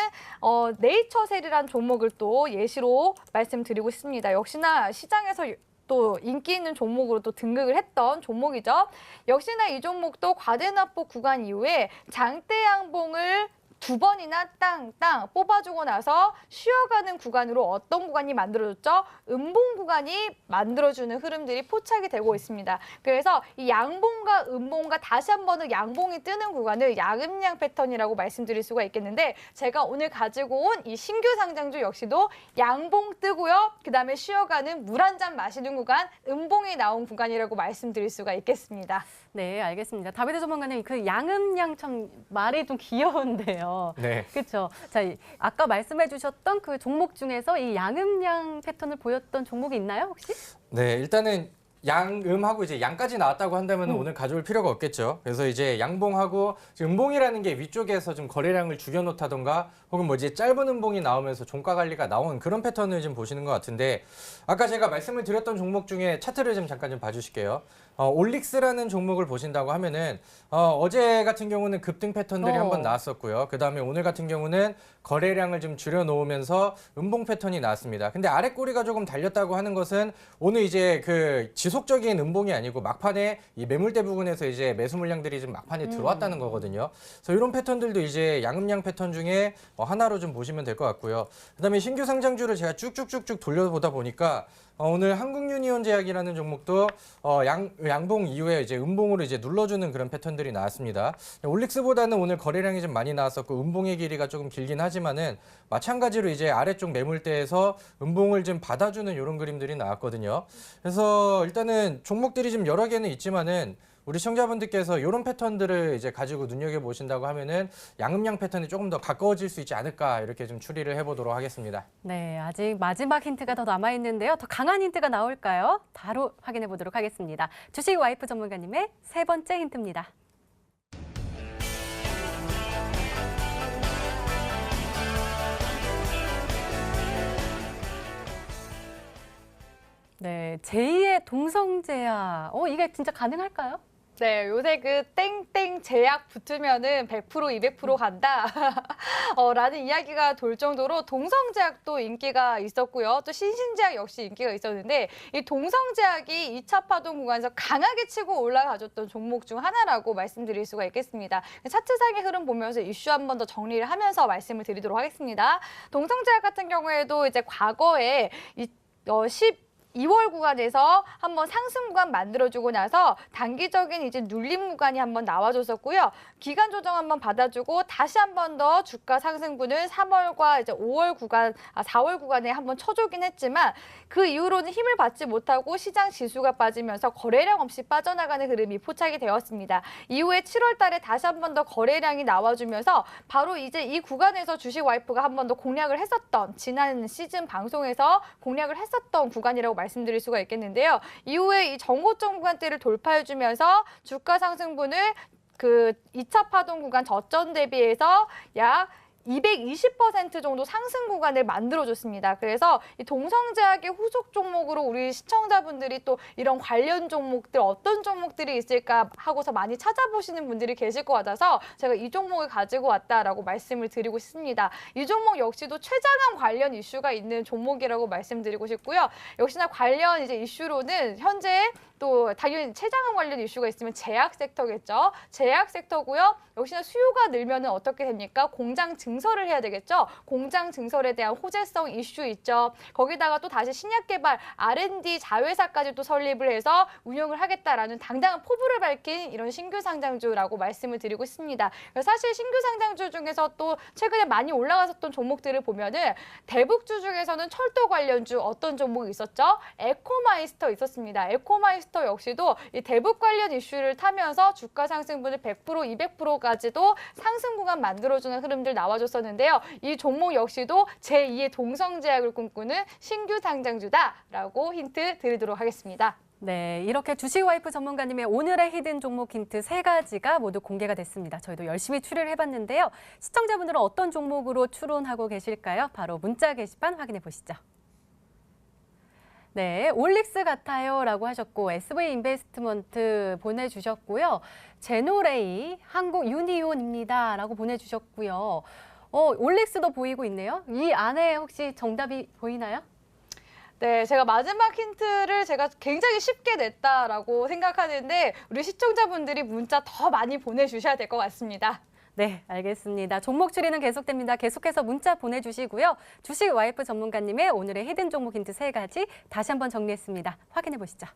네이처셀이라는 종목을 또 예시로 말씀드리고 싶습니다. 역시나 시장에서 또 인기 있는 종목으로 또 등극을 했던 종목이죠. 역시나 이 종목도 과대납보 구간 이후에 장대 양봉을 두 번이나 땅 뽑아주고 나서 쉬어가는 구간으로 어떤 구간이 만들어졌죠? 음봉 구간이 만들어주는 흐름들이 포착이 되고 있습니다. 그래서 이 양봉과 음봉과 다시 한 번 더 양봉이 뜨는 구간을 양음양 패턴이라고 말씀드릴 수가 있겠는데 제가 오늘 가지고 온 이 신규 상장주 역시도 양봉 뜨고요. 그다음에 쉬어가는 물 한 잔 마시는 구간, 음봉이 나온 구간이라고 말씀드릴 수가 있겠습니다. 네, 알겠습니다. 다비드 전문가님, 그 양음양 참 말이 좀 귀여운데요. 네. 그렇죠. 자, 아까 말씀해주셨던 그 종목 중에서 이 양음양 패턴을 보였던 종목이 있나요, 혹시? 네, 일단은 양음하고 이제 양까지 나왔다고 한다면 오늘 가져올 필요가 없겠죠. 그래서 이제 양봉하고 음봉이라는 게 위쪽에서 좀 거래량을 죽여놓다던가 혹은 뭐 이제 짧은 음봉이 나오면서 종가 관리가 나온 그런 패턴을 좀 보시는 것 같은데 아까 제가 말씀을 드렸던 종목 중에 차트를 좀 잠깐 좀 봐주실게요. 올릭스라는 종목을 보신다고 하면은 어제 같은 경우는 급등 패턴들이 한번 나왔었고요. 그 다음에 오늘 같은 경우는 거래량을 좀 줄여놓으면서 음봉 패턴이 나왔습니다. 근데 아래 꼬리가 조금 달렸다고 하는 것은 오늘 이제 그 지속적인 음봉이 아니고 막판에 이 매물대 부분에서 이제 매수 물량들이 좀 막판에 들어왔다는 거거든요. 그래서 이런 패턴들도 이제 양음양 패턴 중에 하나로 좀 보시면 될 것 같고요. 그다음에 신규 상장주를 제가 쭉쭉쭉쭉 돌려보다 보니까 오늘 한국유니온제약이라는 종목도 양봉 이후에 이제 음봉으로 이제 눌러주는 그런 패턴들이 나왔습니다. 올릭스보다는 오늘 거래량이 좀 많이 나왔었고 음봉의 길이가 조금 길긴 하지만은 마찬가지로 이제 아래쪽 매물대에서 음봉을 좀 받아주는 이런 그림들이 나왔거든요. 그래서 일단은 종목들이 좀 여러 개는 있지만은 우리 시청자분들께서 이런 패턴들을 이제 가지고 눈여겨보신다고 하면은 양음양 패턴이 조금 더 가까워질 수 있지 않을까 이렇게 좀 추리를 해보도록 하겠습니다. 네, 아직 마지막 힌트가 더 남아있는데요. 더 강한 힌트가 나올까요? 바로 확인해 보도록 하겠습니다. 주식 와이프 전문가님의 세 번째 힌트입니다. 네, 제2의 동성제약. 이게 진짜 가능할까요? 네, 요새 그 땡땡 제약 붙으면은 100% 200% 간다 라는 이야기가 돌 정도로 동성제약도 인기가 있었고요. 또 신신제약 역시 인기가 있었는데 이 동성제약이 2차 파동 구간에서 강하게 치고 올라가줬던 종목 중 하나라고 말씀드릴 수가 있겠습니다. 차트상의 흐름 보면서 이슈 한 번 더 정리를 하면서 말씀을 드리도록 하겠습니다. 동성제약 같은 경우에도 이제 과거에 2월 구간에서 한번 상승 구간 만들어주고 나서 단기적인 이제 눌림 구간이 한번 나와줬었고요. 기간 조정 한번 받아주고 다시 한번 더 주가 상승분을 3월과 이제 4월 구간에 한번 쳐주긴 했지만 그 이후로는 힘을 받지 못하고 시장 지수가 빠지면서 거래량 없이 빠져나가는 흐름이 포착이 되었습니다. 이후에 7월 달에 다시 한번 더 거래량이 나와주면서 바로 이제 이 구간에서 주식 와이프가 한번 더 공략을 했었던 지난 시즌 방송에서 공략을 했었던 구간이라고 말씀드릴 수가 있겠는데요. 이후에 이 정고점 구간대를 돌파해주면서 주가 상승분을 그 2차 파동 구간 저점 대비해서 약 220% 정도 상승 구간을 만들어줬습니다. 그래서 이 동성제약의 후속 종목으로 우리 시청자분들이 또 이런 관련 종목들 어떤 종목들이 있을까 하고서 많이 찾아보시는 분들이 계실 것 같아서 제가 이 종목을 가지고 왔다라고 말씀을 드리고 싶습니다. 이 종목 역시도 최장암 관련 이슈가 있는 종목이라고 말씀드리고 싶고요. 역시나 관련 이제 이슈로는 현재 또 당연히 최장암 관련 이슈가 있으면 제약 섹터겠죠. 제약 섹터고요. 역시나 수요가 늘면은 어떻게 됩니까? 공장 증설을 해야 되겠죠. 공장 증설에 대한 호재성 이슈 있죠. 거기다가 또 다시 신약 개발 R&D 자회사까지 또 설립을 해서 운영을 하겠다라는 당당한 포부를 밝힌 이런 신규 상장주라고 말씀을 드리고 있습니다. 사실 신규 상장주 중에서 또 최근에 많이 올라갔었던 종목들을 보면은 대북주 중에서는 철도 관련주 어떤 종목이 있었죠? 에코마이스터 있었습니다. 에코마이스터 역시도 이 대북 관련 이슈를 타면서 주가 상승분을 100% 200%까지도 상승 구간 만들어주는 흐름들 나와줬었는데요. 이 종목 역시도 제2의 동성제약을 꿈꾸는 신규 상장주다라고 힌트 드리도록 하겠습니다. 네, 이렇게 주식와이프 전문가님의 오늘의 히든 종목 힌트 3가지가 모두 공개가 됐습니다. 저희도 열심히 추리를 해봤는데요. 시청자분들은 어떤 종목으로 추론하고 계실까요? 바로 문자 게시판 확인해 보시죠. 네, 올릭스 같아요 라고 하셨고 SV 인베스트먼트 보내주셨고요. 제노레이 한국 유니온입니다 라고 보내주셨고요. 올릭스도 보이고 있네요. 이 안에 혹시 정답이 보이나요? 네, 제가 마지막 힌트를 제가 굉장히 쉽게 냈다라고 생각하는데 우리 시청자분들이 문자 더 많이 보내주셔야 될 것 같습니다. 네, 알겠습니다. 종목 추리는 계속됩니다. 계속해서 문자 보내주시고요. 주식 와이프 전문가님의 오늘의 히든 종목 힌트 3가지 다시 한번 정리했습니다. 확인해 보시죠.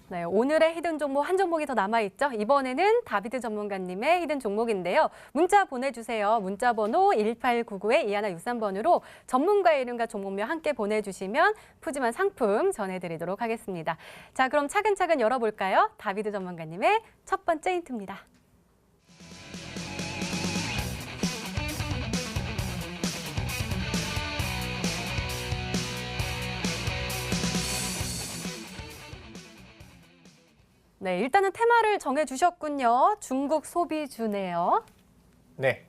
네, 오늘의 히든 종목 한 종목이 더 남아있죠. 이번에는 다비드 전문가님의 히든 종목인데요. 문자 보내주세요. 문자 번호 1899-2163번으로 전문가의 이름과 종목명 함께 보내주시면 푸짐한 상품 전해드리도록 하겠습니다. 자, 그럼 차근차근 열어볼까요? 다비드 전문가님의 첫 번째 힌트입니다. 네, 일단은 테마를 정해주셨군요. 중국 소비주네요. 네,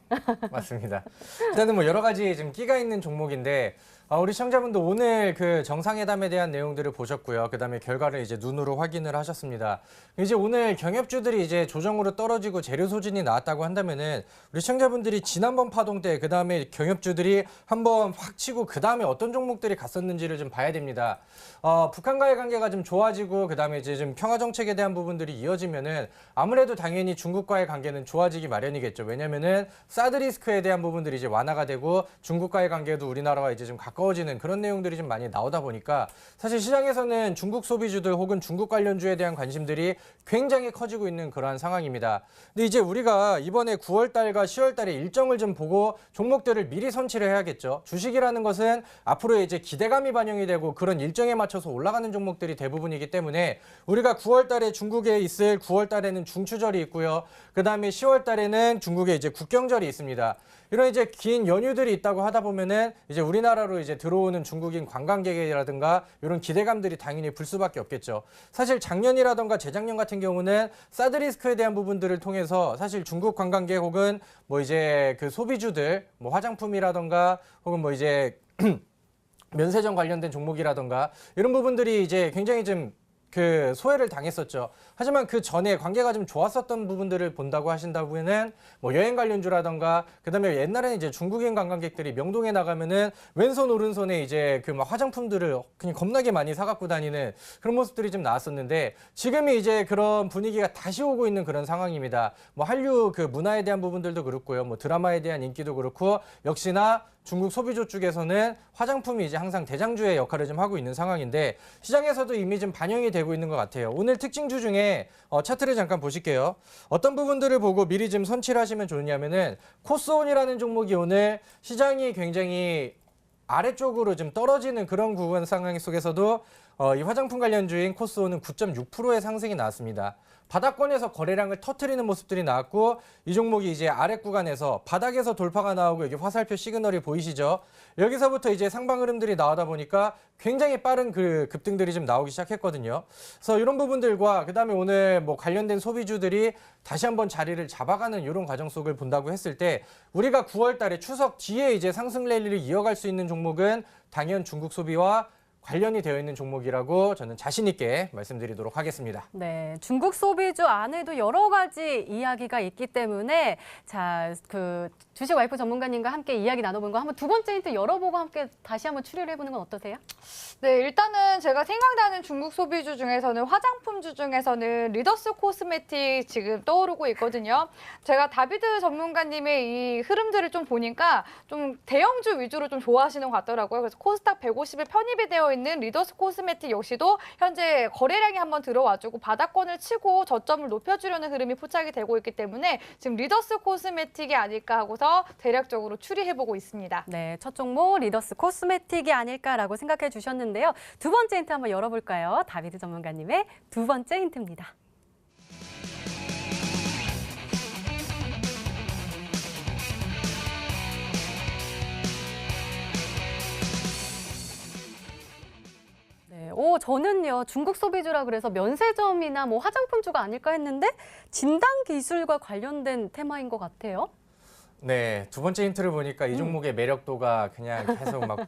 맞습니다. 일단은 뭐 여러 가지 좀 끼가 있는 종목인데 우리 시청자분도 오늘 그 정상회담에 대한 내용들을 보셨고요. 그다음에 결과를 이제 눈으로 확인을 하셨습니다. 이제 오늘 경협주들이 이제 조정으로 떨어지고 재료 소진이 나왔다고 한다면은 우리 시청자분들이 지난번 파동 때 그다음에 경협주들이 한번 확 치고 그다음에 어떤 종목들이 갔었는지를 좀 봐야 됩니다. 북한과의 관계가 좀 좋아지고 그다음에 이제 좀 평화 정책에 대한 부분들이 이어지면은 아무래도 당연히 중국과의 관계는 좋아지기 마련이겠죠. 왜냐면은 사드 리스크에 대한 부분들이 이제 완화가 되고 중국과의 관계도 우리나라와 이제 좀 가까워지는 그런 내용들이 좀 많이 나오다 보니까 사실 시장에서는 중국 소비주들 혹은 중국 관련주에 대한 관심들이 굉장히 커지고 있는 그러한 상황입니다. 근데 이제 우리가 이번에 9월 달과 10월 달에 일정을 좀 보고 종목들을 미리 선취를 해야겠죠. 주식이라는 것은 앞으로 이제 기대감이 반영이 되고 그런 일정에 맞춰서 올라가는 종목들이 대부분이기 때문에 우리가 9월 달에 중국에 있을 9월 달에는 중추절이 있고요. 그다음에 10월 달에는 중국에 이제 국경절이 있습니다. 이런 이제 긴 연휴들이 있다고 하다 보면은 이제 우리나라로 이제 들어오는 중국인 관광객이라든가 이런 기대감들이 당연히 불 수밖에 없겠죠. 사실 작년이라든가 재작년 같은 경우는 사드 리스크에 대한 부분들을 통해서 사실 중국 관광객 혹은 뭐 이제 그 소비주들 뭐 화장품이라든가 혹은 뭐 이제 면세점 관련된 종목이라든가 이런 부분들이 이제 굉장히 좀 그 소외를 당했었죠. 하지만 그 전에 관계가 좀 좋았었던 부분들을 본다고 하신다면은 뭐 여행 관련주라든가 그다음에 옛날에는 이제 중국인 관광객들이 명동에 나가면은 왼손 오른손에 이제 그 막 화장품들을 그냥 겁나게 많이 사갖고 다니는 그런 모습들이 좀 나왔었는데 지금이 이제 그런 분위기가 다시 오고 있는 그런 상황입니다. 뭐 한류 그 문화에 대한 부분들도 그렇고요. 뭐 드라마에 대한 인기도 그렇고 역시나 중국 소비주 쪽에서는 화장품이 이제 항상 대장주의 역할을 좀 하고 있는 상황인데 시장에서도 이미 좀 반영이 되고 있는 것 같아요. 오늘 특징주 중에 차트를 잠깐 보실게요. 어떤 부분들을 보고 미리 좀 선취를 하시면 좋냐면은 코스온이라는 종목이 오늘 시장이 굉장히 아래쪽으로 좀 떨어지는 그런 구간 상황 속에서도 이 화장품 관련주인 코스온은 9.6%의 상승이 나왔습니다. 바닥권에서 거래량을 터트리는 모습들이 나왔고 이 종목이 이제 아래 구간에서 바닥에서 돌파가 나오고 여기 화살표 시그널이 보이시죠? 여기서부터 이제 상방 흐름들이 나오다 보니까 굉장히 빠른 그 급등들이 좀 나오기 시작했거든요. 그래서 이런 부분들과 그다음에 오늘 뭐 관련된 소비주들이 다시 한번 자리를 잡아가는 이런 과정 속을 본다고 했을 때 우리가 9월 달에 추석 뒤에 이제 상승 랠리를 이어갈 수 있는 종목은 당연 중국 소비와 관련이 되어 있는 종목이라고 저는 자신 있게 말씀드리도록 하겠습니다. 네, 중국 소비주 안에도 여러 가지 이야기가 있기 때문에 자, 그 주식 와이프 전문가님과 함께 이야기 나눠보는 거 한번 두 번째 힌트 열어보고 함께 다시 한번 추리를 해보는 건 어떠세요? 네, 일단은 제가 생각나는 중국 소비주 중에서는 화장품주 중에서는 리더스 코스메틱 지금 떠오르고 있거든요. 제가 다비드 전문가님의 이 흐름들을 좀 보니까 좀 대형주 위주로 좀 좋아하시는 것 같더라고요. 그래서 코스닥 150에 편입이 되어 있는 리더스 코스메틱 역시도 현재 거래량이 한번 들어와주고 바닥권을 치고 저점을 높여주려는 흐름이 포착이 되고 있기 때문에 지금 리더스 코스메틱이 아닐까 하고서 대략적으로 추리해보고 있습니다. 네, 첫 종목 리더스 코스메틱이 아닐까라고 생각해 주셨는데요. 두 번째 힌트 한번 열어볼까요? 다비드 전문가님의 두 번째 힌트입니다. 네, 저는요 중국 소비주라 그래서 면세점이나 뭐 화장품주가 아닐까 했는데 진단 기술과 관련된 테마인 것 같아요. 네, 두 번째 힌트를 보니까 이 종목의 매력도가 그냥 계속 막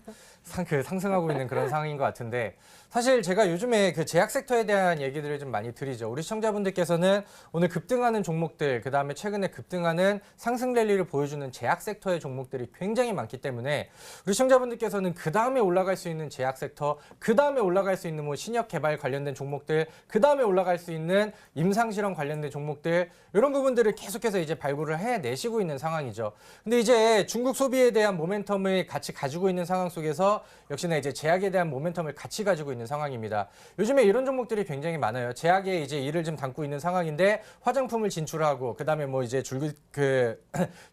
상승하고 있는 그런 상황인 것 같은데 사실 제가 요즘에 그 제약 섹터에 대한 얘기들을 좀 많이 드리죠. 우리 시청자분들께서는 오늘 급등하는 종목들, 그 다음에 최근에 급등하는 상승 랠리를 보여주는 제약 섹터의 종목들이 굉장히 많기 때문에 우리 시청자분들께서는 그 다음에 올라갈 수 있는 제약 섹터, 그 다음에 올라갈 수 있는 뭐 신약 개발 관련된 종목들, 그 다음에 올라갈 수 있는 임상 실험 관련된 종목들 이런 부분들을 계속해서 이제 발굴을 해내시고 있는 상황이죠. 근데 이제 중국 소비에 대한 모멘텀을 같이 가지고 있는 상황 속에서 역시나 이제 제약에 대한 모멘텀을 같이 가지고 있는 상황입니다. 요즘에 이런 종목들이 굉장히 많아요. 제약에 이제 이를 좀 담고 있는 상황인데 화장품을 진출하고 그다음에 뭐 이제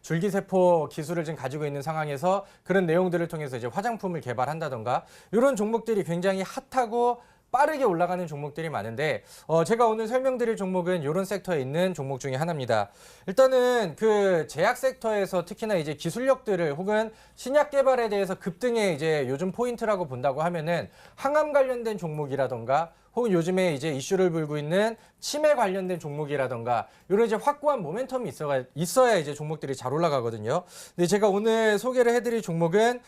줄기세포 기술을 좀 가지고 있는 상황에서 그런 내용들을 통해서 이제 화장품을 개발한다던가 이런 종목들이 굉장히 핫하고 빠르게 올라가는 종목들이 많은데 제가 오늘 설명드릴 종목은 이런 섹터에 있는 종목 중에 하나입니다. 일단은 그 제약 섹터에서 특히나 이제 기술력들을 혹은 신약 개발에 대해서 급등의 이제 요즘 포인트라고 본다고 하면은 항암 관련된 종목이라던가 혹은 요즘에 이제 이슈를 불고 있는 치매 관련된 종목이라던가 이런 이제 확고한 모멘텀이 있어야 이제 종목들이 잘 올라가거든요. 근데 제가 오늘 소개를 해드릴 종목은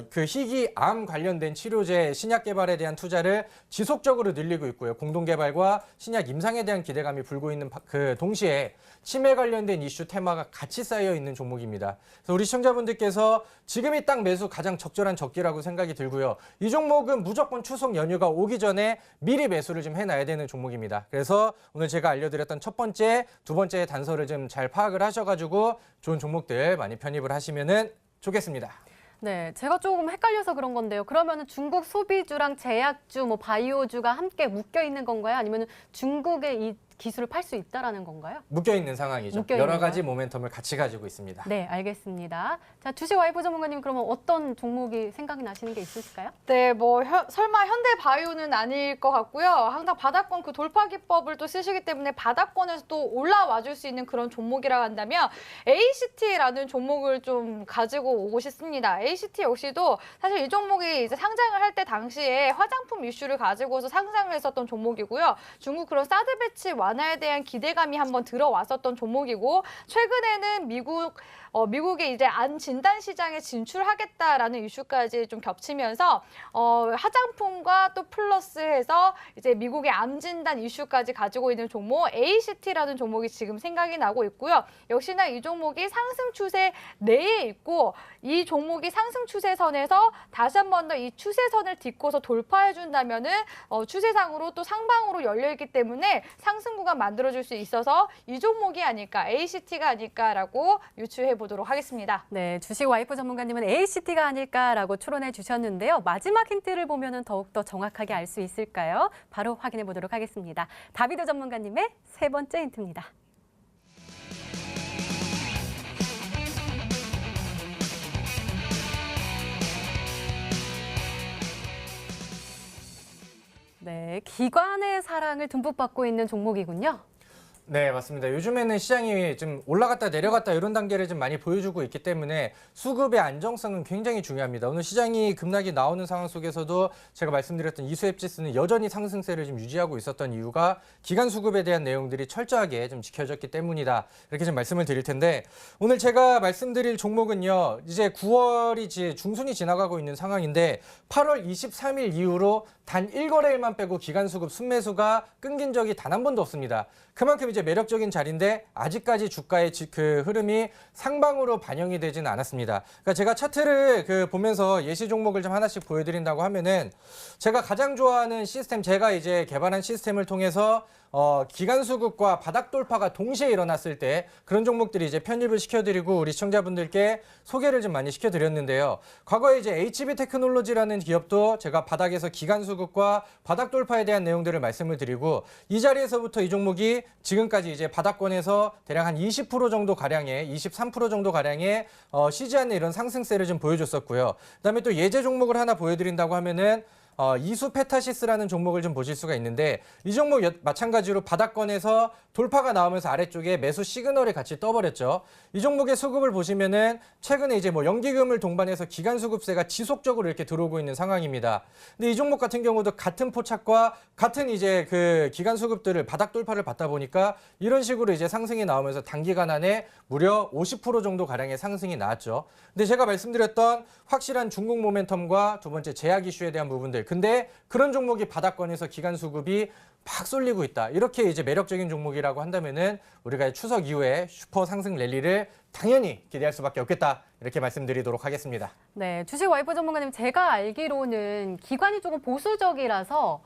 그 희귀암 관련된 치료제 신약 개발에 대한 투자를 지속적으로 늘리고 있고요. 공동 개발과 신약 임상에 대한 기대감이 불고 있는 그 동시에 치매 관련된 이슈 테마가 같이 쌓여 있는 종목입니다. 그래서 우리 시청자분들께서 지금이 딱 매수 가장 적절한 적기라고 생각이 들고요. 이 종목은 무조건 추석 연휴가 오기 전에 미리 매수를 좀 해놔야 되는 종목입니다. 그래서 오늘 제가 알려드렸던 첫 번째, 두 번째 단서를 좀 잘 파악을 하셔가지고 좋은 종목들 많이 편입을 하시면은 좋겠습니다. 네, 제가 조금 헷갈려서 그런 건데요. 그러면은 중국 소비주랑 제약주, 뭐 바이오주가 함께 묶여 있는 건가요? 아니면 중국의 이 기술을 팔 수 있다라는 건가요? 묶여 있는 상황이죠. 묶여 있는 여러 가지 거예요? 모멘텀을 같이 가지고 있습니다. 네, 알겠습니다. 자, 주식 와이프 전문가님 그러면 어떤 종목이 생각이 나시는 게 있으실까요? 네, 뭐 설마 현대바이오는 아닐 것 같고요. 항상 바닥권 그 돌파 기법을 또 쓰시기 때문에 바닥권에서 또 올라와 줄 수 있는 그런 종목이라 한다면 ACT라는 종목을 좀 가지고 오고 싶습니다. ACT 역시도 사실 이 종목이 이제 상장을 할 때 당시에 화장품 이슈를 가지고서 상장을 했었던 종목이고요. 중국 그런 사드 배치 완화에 대한 기대감이 한번 들어왔었던 종목이고 최근에는 미국의 이제 안 진단 시장에 진출하겠다라는 이슈까지 좀 겹치면서 화장품과 또 플러스해서 이제 미국의 암 진단 이슈까지 가지고 있는 종목 ACT라는 종목이 지금 생각이 나고 있고요. 역시나 이 종목이 상승 추세 내에 있고 이 종목이 상승 추세선에서 다시 한 번 더 이 추세선을 딛고서 돌파해 준다면은 추세상으로 또 상방으로 열려 있기 때문에 상승 구간 만들어줄 수 있어서 이 종목이 아닐까 ACT가 아닐까라고 유추해 보도록 하겠습니다. 네, 주식 와이프 전문가님은 ACT가 아닐까라고 추론해 주셨는데요. 마지막 힌트를 보면은 더욱더 정확하게 알 수 있을까요? 바로 확인해 보도록 하겠습니다. 다비드 전문가님의 세 번째 힌트입니다. 네, 기관의 사랑을 듬뿍 받고 있는 종목이군요. 네, 맞습니다. 요즘에는 시장이 좀 올라갔다 내려갔다 이런 단계를 좀 많이 보여주고 있기 때문에 수급의 안정성은 굉장히 중요합니다. 오늘 시장이 급락이 나오는 상황 속에서도 제가 말씀드렸던 이수앱 지수는 여전히 상승세를 좀 유지하고 있었던 이유가 기간 수급에 대한 내용들이 철저하게 좀 지켜졌기 때문이다. 이렇게 좀 말씀을 드릴 텐데 오늘 제가 말씀드릴 종목은요. 이제 9월이 중순이 지나가고 있는 상황인데 8월 23일 이후로 단 1거래일만 빼고 기간 수급 순매수가 끊긴 적이 단 한 번도 없습니다. 그만큼 이제 매력적인 자리인데 아직까지 주가의 그 흐름이 상방으로 반영이 되지는 않았습니다. 그러니까 제가 차트를 보면서 예시 종목을 좀 하나씩 보여드린다고 하면은 제가 가장 좋아하는 시스템, 제가 이제 개발한 시스템을 통해서 기간 수급과 바닥 돌파가 동시에 일어났을 때 그런 종목들이 이제 편입을 시켜드리고 우리 시청자분들께 소개를 좀 많이 시켜드렸는데요. 과거에 이제 HB 테크놀로지라는 기업도 제가 바닥에서 기간 수급과 바닥 돌파에 대한 내용들을 말씀을 드리고 이 자리에서부터 이 종목이 지금까지 이제 바닥권에서 대략 한 20% 정도 가량의 23% 정도 가량의 쉬지 않는 이런 상승세를 좀 보여줬었고요. 그다음에 또 예제 종목을 하나 보여드린다고 하면은 이수페타시스라는 종목을 좀 보실 수가 있는데 이 종목 마찬가지로 바닥권에서 돌파가 나오면서 아래쪽에 매수 시그널이 같이 떠버렸죠. 이 종목의 수급을 보시면은 최근에 이제 연기금을 동반해서 기간 수급세가 지속적으로 이렇게 들어오고 있는 상황입니다. 근데 이 종목 같은 경우도 같은 포착과 같은 이제 그 기간 수급들을 바닥 돌파를 받다 보니까 이런 식으로 이제 상승이 나오면서 단기간 안에 무려 50% 정도 가량의 상승이 나왔죠. 근데 제가 말씀드렸던 확실한 중국 모멘텀과 두 번째 제약 이슈에 대한 부분들. 근데 그런 종목이 바닥권에서 기간 수급이 막 쏠리고 있다. 이렇게 이제 매력적인 종목이라고 한다면은 우리가 추석 이후에 슈퍼 상승 랠리를 당연히 기대할 수밖에 없겠다. 이렇게 말씀드리도록 하겠습니다. 네, 주식 와이프 전문가님, 제가 알기로는 기관이 조금 보수적이라서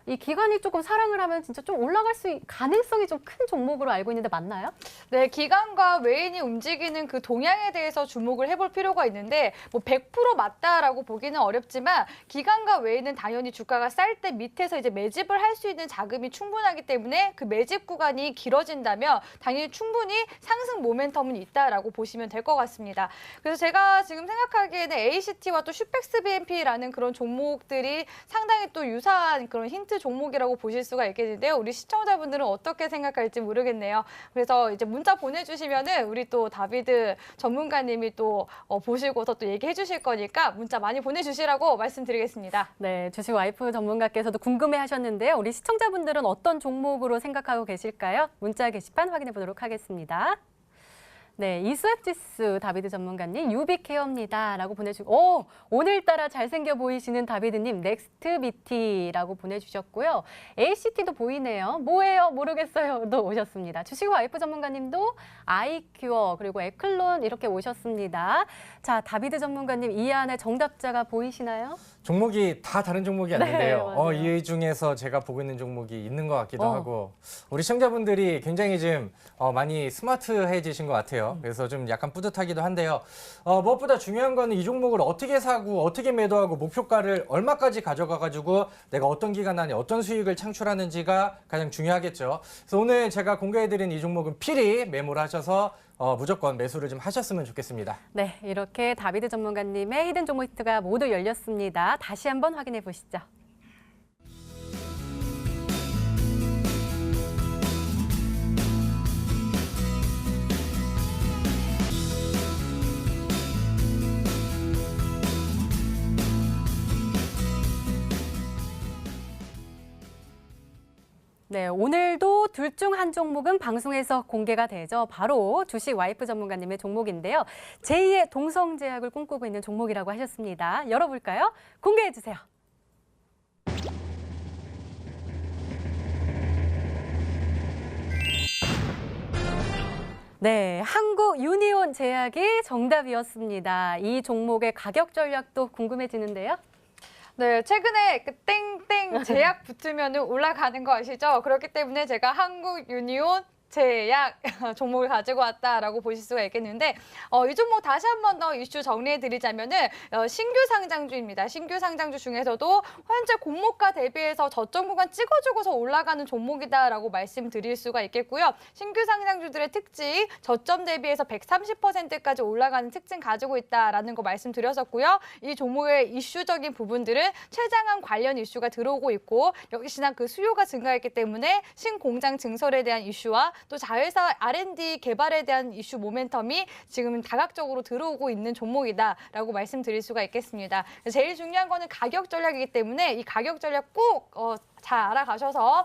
이 기관이 조금 사랑을 하면 진짜 좀 올라갈 가능성이 좀 큰 종목으로 알고 있는데 맞나요? 네, 기관과 외인이 움직이는 그 동향에 대해서 주목을 해볼 필요가 있는데 뭐 100% 맞다라고 보기는 어렵지만 기관과 외인은 당연히 주가가 쌀 때 밑에서 이제 매집을 할 수 있는 자금이 충분하기 때문에 그 매집 구간이 길어진다면 당연히 충분히 상승 모멘텀은 있다라고 보시면 될 것 같습니다. 그래서 제가 지금 생각하기에는 ACT와 또 슈펙스 BNP라는 그런 종목들이 상당히 또 유사한 그런 힌트 종목이라고 보실 수가 있겠는데요. 우리 시청자분들은 어떻게 생각할지 모르겠네요. 그래서 이제 문자 보내주시면은 우리 또 다비드 전문가님이 또 보시고서 또 얘기해 주실 거니까 문자 많이 보내주시라고 말씀드리겠습니다. 네, 주식 와이프 전문가께서도 궁금해 하셨는데요. 우리 시청자분들은 어떤 종목으로 생각하고 계실까요? 문자 게시판 확인해 보도록 하겠습니다. 네, 이수앱 지수 다비드 전문가님 유비케어입니다 라고 보내주고 오늘따라 잘생겨 보이시는 다비드님 넥스트비티라고 보내주셨고요. ACT도 보이네요. 뭐예요? 모르겠어요. 도 오셨습니다. 주식 와이프 전문가님도 아이큐어 그리고 에클론 이렇게 오셨습니다. 자, 다비드 전문가님 이 안에 정답자가 보이시나요? 종목이 다 다른 종목이 네, 아닌데요. 맞아요. 이 중에서 제가 보고 있는 종목이 있는 것 같기도 하고 우리 시청자분들이 굉장히 좀 많이 스마트해지신 것 같아요. 있어요. 그래서 좀 약간 뿌듯하기도 한데요. 무엇보다 중요한 거는 이 종목을 어떻게 사고 어떻게 매도하고 목표가를 얼마까지 가져가가지고 내가 어떤 기간 안에 어떤 수익을 창출하는지가 가장 중요하겠죠. 그래서 오늘 제가 공개해드린 이 종목은 필히 매모를 하셔서 무조건 매수를 좀 하셨으면 좋겠습니다. 네, 이렇게 다비드 전문가님의 히든 종목 히트가 모두 열렸습니다. 다시 한번 확인해 보시죠. 네, 오늘도 둘 중 한 종목은 방송에서 공개가 되죠. 바로 주식 와이프 전문가님의 종목인데요. 제2의 동성제약을 꿈꾸고 있는 종목이라고 하셨습니다. 열어볼까요? 공개해 주세요. 네, 한국 유니온 제약이 정답이었습니다. 이 종목의 가격 전략도 궁금해지는데요. 네, 최근에 그 땡땡 제약 붙으면 올라가는 거 아시죠? 그렇기 때문에 제가 한국 유니온 제약 종목을 가지고 왔다라고 보실 수가 있겠는데 이 종목 다시 한 번 더 이슈 정리해드리자면은 신규 상장주입니다. 신규 상장주 중에서도 현재 공모가 대비해서 저점 구간 찍어주고서 올라가는 종목이다라고 말씀드릴 수가 있겠고요. 신규 상장주들의 특징, 저점 대비해서 130%까지 올라가는 특징 가지고 있다라는 거 말씀드렸었고요. 이 종목의 이슈적인 부분들은 최장한 관련 이슈가 들어오고 있고 역시나 그 수요가 증가했기 때문에 신공장 증설에 대한 이슈와 또 자회사 R&D 개발에 대한 이슈 모멘텀이 지금 다각적으로 들어오고 있는 종목이다라고 말씀드릴 수가 있겠습니다. 제일 중요한 거는 가격 전략이기 때문에 이 가격 전략 꼭 잘 알아가셔서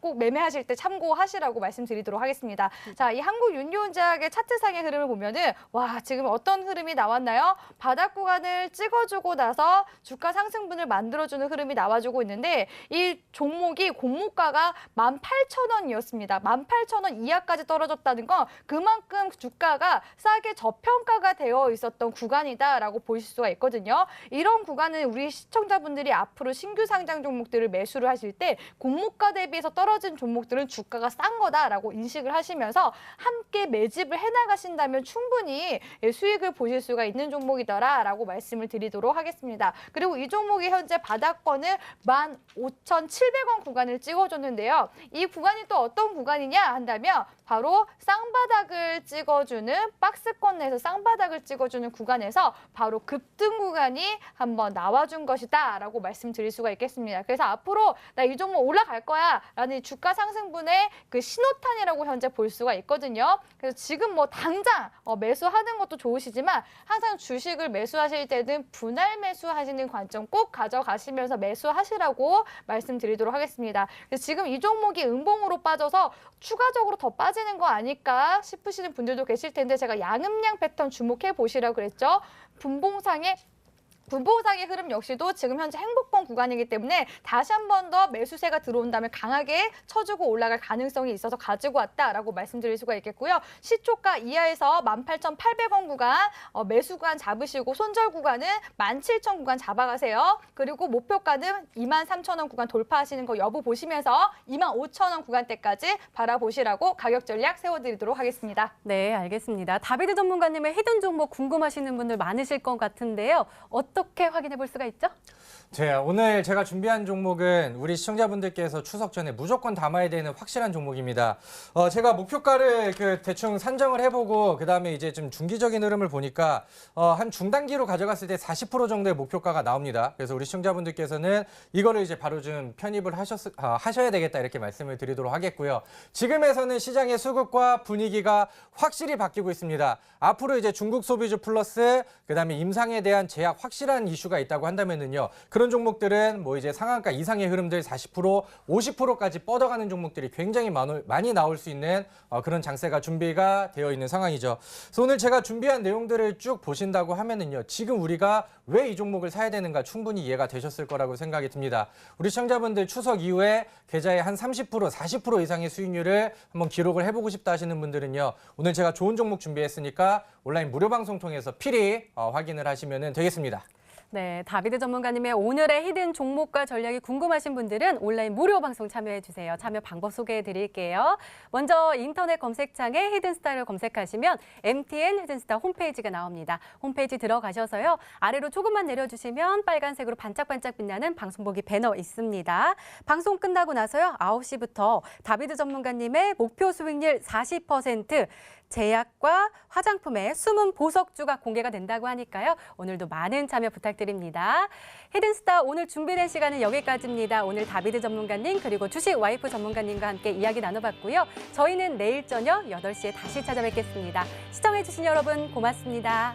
꼭 매매하실 때 참고하시라고 말씀드리도록 하겠습니다. 자, 이 한국 유니온제약의 차트상의 흐름을 보면은 와, 지금 어떤 흐름이 나왔나요? 바닥 구간을 찍어주고 나서 주가 상승분을 만들어주는 흐름이 나와주고 있는데 이 종목이 공모가가 18,000원이었습니다. 18,000원 이하까지 떨어졌다는 건 그만큼 주가가 싸게 저평가가 되어 있었던 구간이다라고 보실 수가 있거든요. 이런 구간은 우리 시청자분들이 앞으로 신규 상장 종목들을 매수를 하실 때 공모가 대비해서 떨어진 종목들은 주가가 싼 거다라고 인식을 하시면서 함께 매집을 해나가신다면 충분히 수익을 보실 수가 있는 종목이더라라고 말씀을 드리도록 하겠습니다. 그리고 이 종목이 현재 바닥권을 15,700원 구간을 찍어줬는데요. 이 구간이 또 어떤 구간이냐 한다면 바로 쌍바닥을 찍어주는 박스권 내에서 쌍바닥을 찍어주는 구간에서 바로 급등 구간이 한번 나와준 것이다라고 말씀드릴 수가 있겠습니다. 그래서 앞으로 나 이 종목 올라갈 거야 라는 주가 상승분의 그 신호탄이라고 현재 볼 수가 있거든요. 그래서 지금 뭐 당장 매수하는 것도 좋으시지만 항상 주식을 매수하실 때는 분할 매수하시는 관점 꼭 가져가시면서 매수하시라고 말씀드리도록 하겠습니다. 그래서 지금 이 종목이 음봉으로 빠져서 추가적으로 더 빠지는 거 아닐까 싶으시는 분들도 계실 텐데 제가 양음양 패턴 주목해 보시라고 그랬죠. 분봉상의 흐름 역시도 지금 현재 행복권 구간이기 때문에 다시 한 번 더 매수세가 들어온다면 강하게 쳐주고 올라갈 가능성이 있어서 가지고 왔다라고 말씀드릴 수가 있겠고요. 시초가 이하에서 18,800원 구간 매수 구간 잡으시고 손절 구간은 17,000 구간 잡아가세요. 그리고 목표가는 23,000원 구간 돌파하시는 거 여부 보시면서 25,000원 구간대까지 바라보시라고 가격 전략 세워드리도록 하겠습니다. 네, 알겠습니다. 다비드 전문가님의 히든 종목 궁금하시는 분들 많으실 것 같은데요. 어떻게 확인해 볼 수가 있죠? 오늘 제가 준비한 종목은 우리 시청자분들께서 추석 전에 무조건 담아야 되는 확실한 종목입니다. 제가 목표가를 대충 산정을 해보고 그다음에 이제 좀 중기적인 흐름을 보니까 한 중단기로 가져갔을 때 40% 정도의 목표가가 나옵니다. 그래서 우리 시청자분들께서는 이거를 이제 바로 좀 편입을 하셔야 되겠다 이렇게 말씀을 드리도록 하겠고요. 지금에서는 시장의 수급과 분위기가 확실히 바뀌고 있습니다. 앞으로 이제 중국 소비주 플러스 그다음에 임상에 대한 제약 확실한 이슈가 있다고 한다면은요. 그런 종목들은 뭐 이제 상한가 이상의 흐름들 40%, 50%까지 뻗어가는 종목들이 굉장히 많이 나올 수 있는 그런 장세가 준비가 되어 있는 상황이죠. 그래서 오늘 제가 준비한 내용들을 쭉 보신다고 하면은요. 지금 우리가 왜 이 종목을 사야 되는가 충분히 이해가 되셨을 거라고 생각이 듭니다. 우리 시청자분들 추석 이후에 계좌에 한 30%, 40% 이상의 수익률을 한번 기록을 해보고 싶다 하시는 분들은요. 오늘 제가 좋은 종목 준비했으니까 온라인 무료 방송 통해서 필히 확인을 하시면 되겠습니다. 네, 다비드 전문가님의 오늘의 히든 종목과 전략이 궁금하신 분들은 온라인 무료 방송 참여해 주세요. 참여 방법 소개해 드릴게요. 먼저 인터넷 검색창에 히든스타를 검색하시면 MTN 히든스타 홈페이지가 나옵니다. 홈페이지 들어가셔서요. 아래로 조금만 내려주시면 빨간색으로 반짝반짝 빛나는 방송보기 배너 있습니다. 방송 끝나고 나서요. 9시부터 다비드 전문가님의 목표 수익률 40%, 제약과 화장품의 숨은 보석주가 공개가 된다고 하니까요. 오늘도 많은 참여 부탁드립니다. 히든스타 오늘 준비된 시간은 여기까지입니다. 오늘 다비드 전문가님 그리고 주식 와이프 전문가님과 함께 이야기 나눠봤고요. 저희는 내일 저녁 8시에 다시 찾아뵙겠습니다. 시청해주신 여러분 고맙습니다.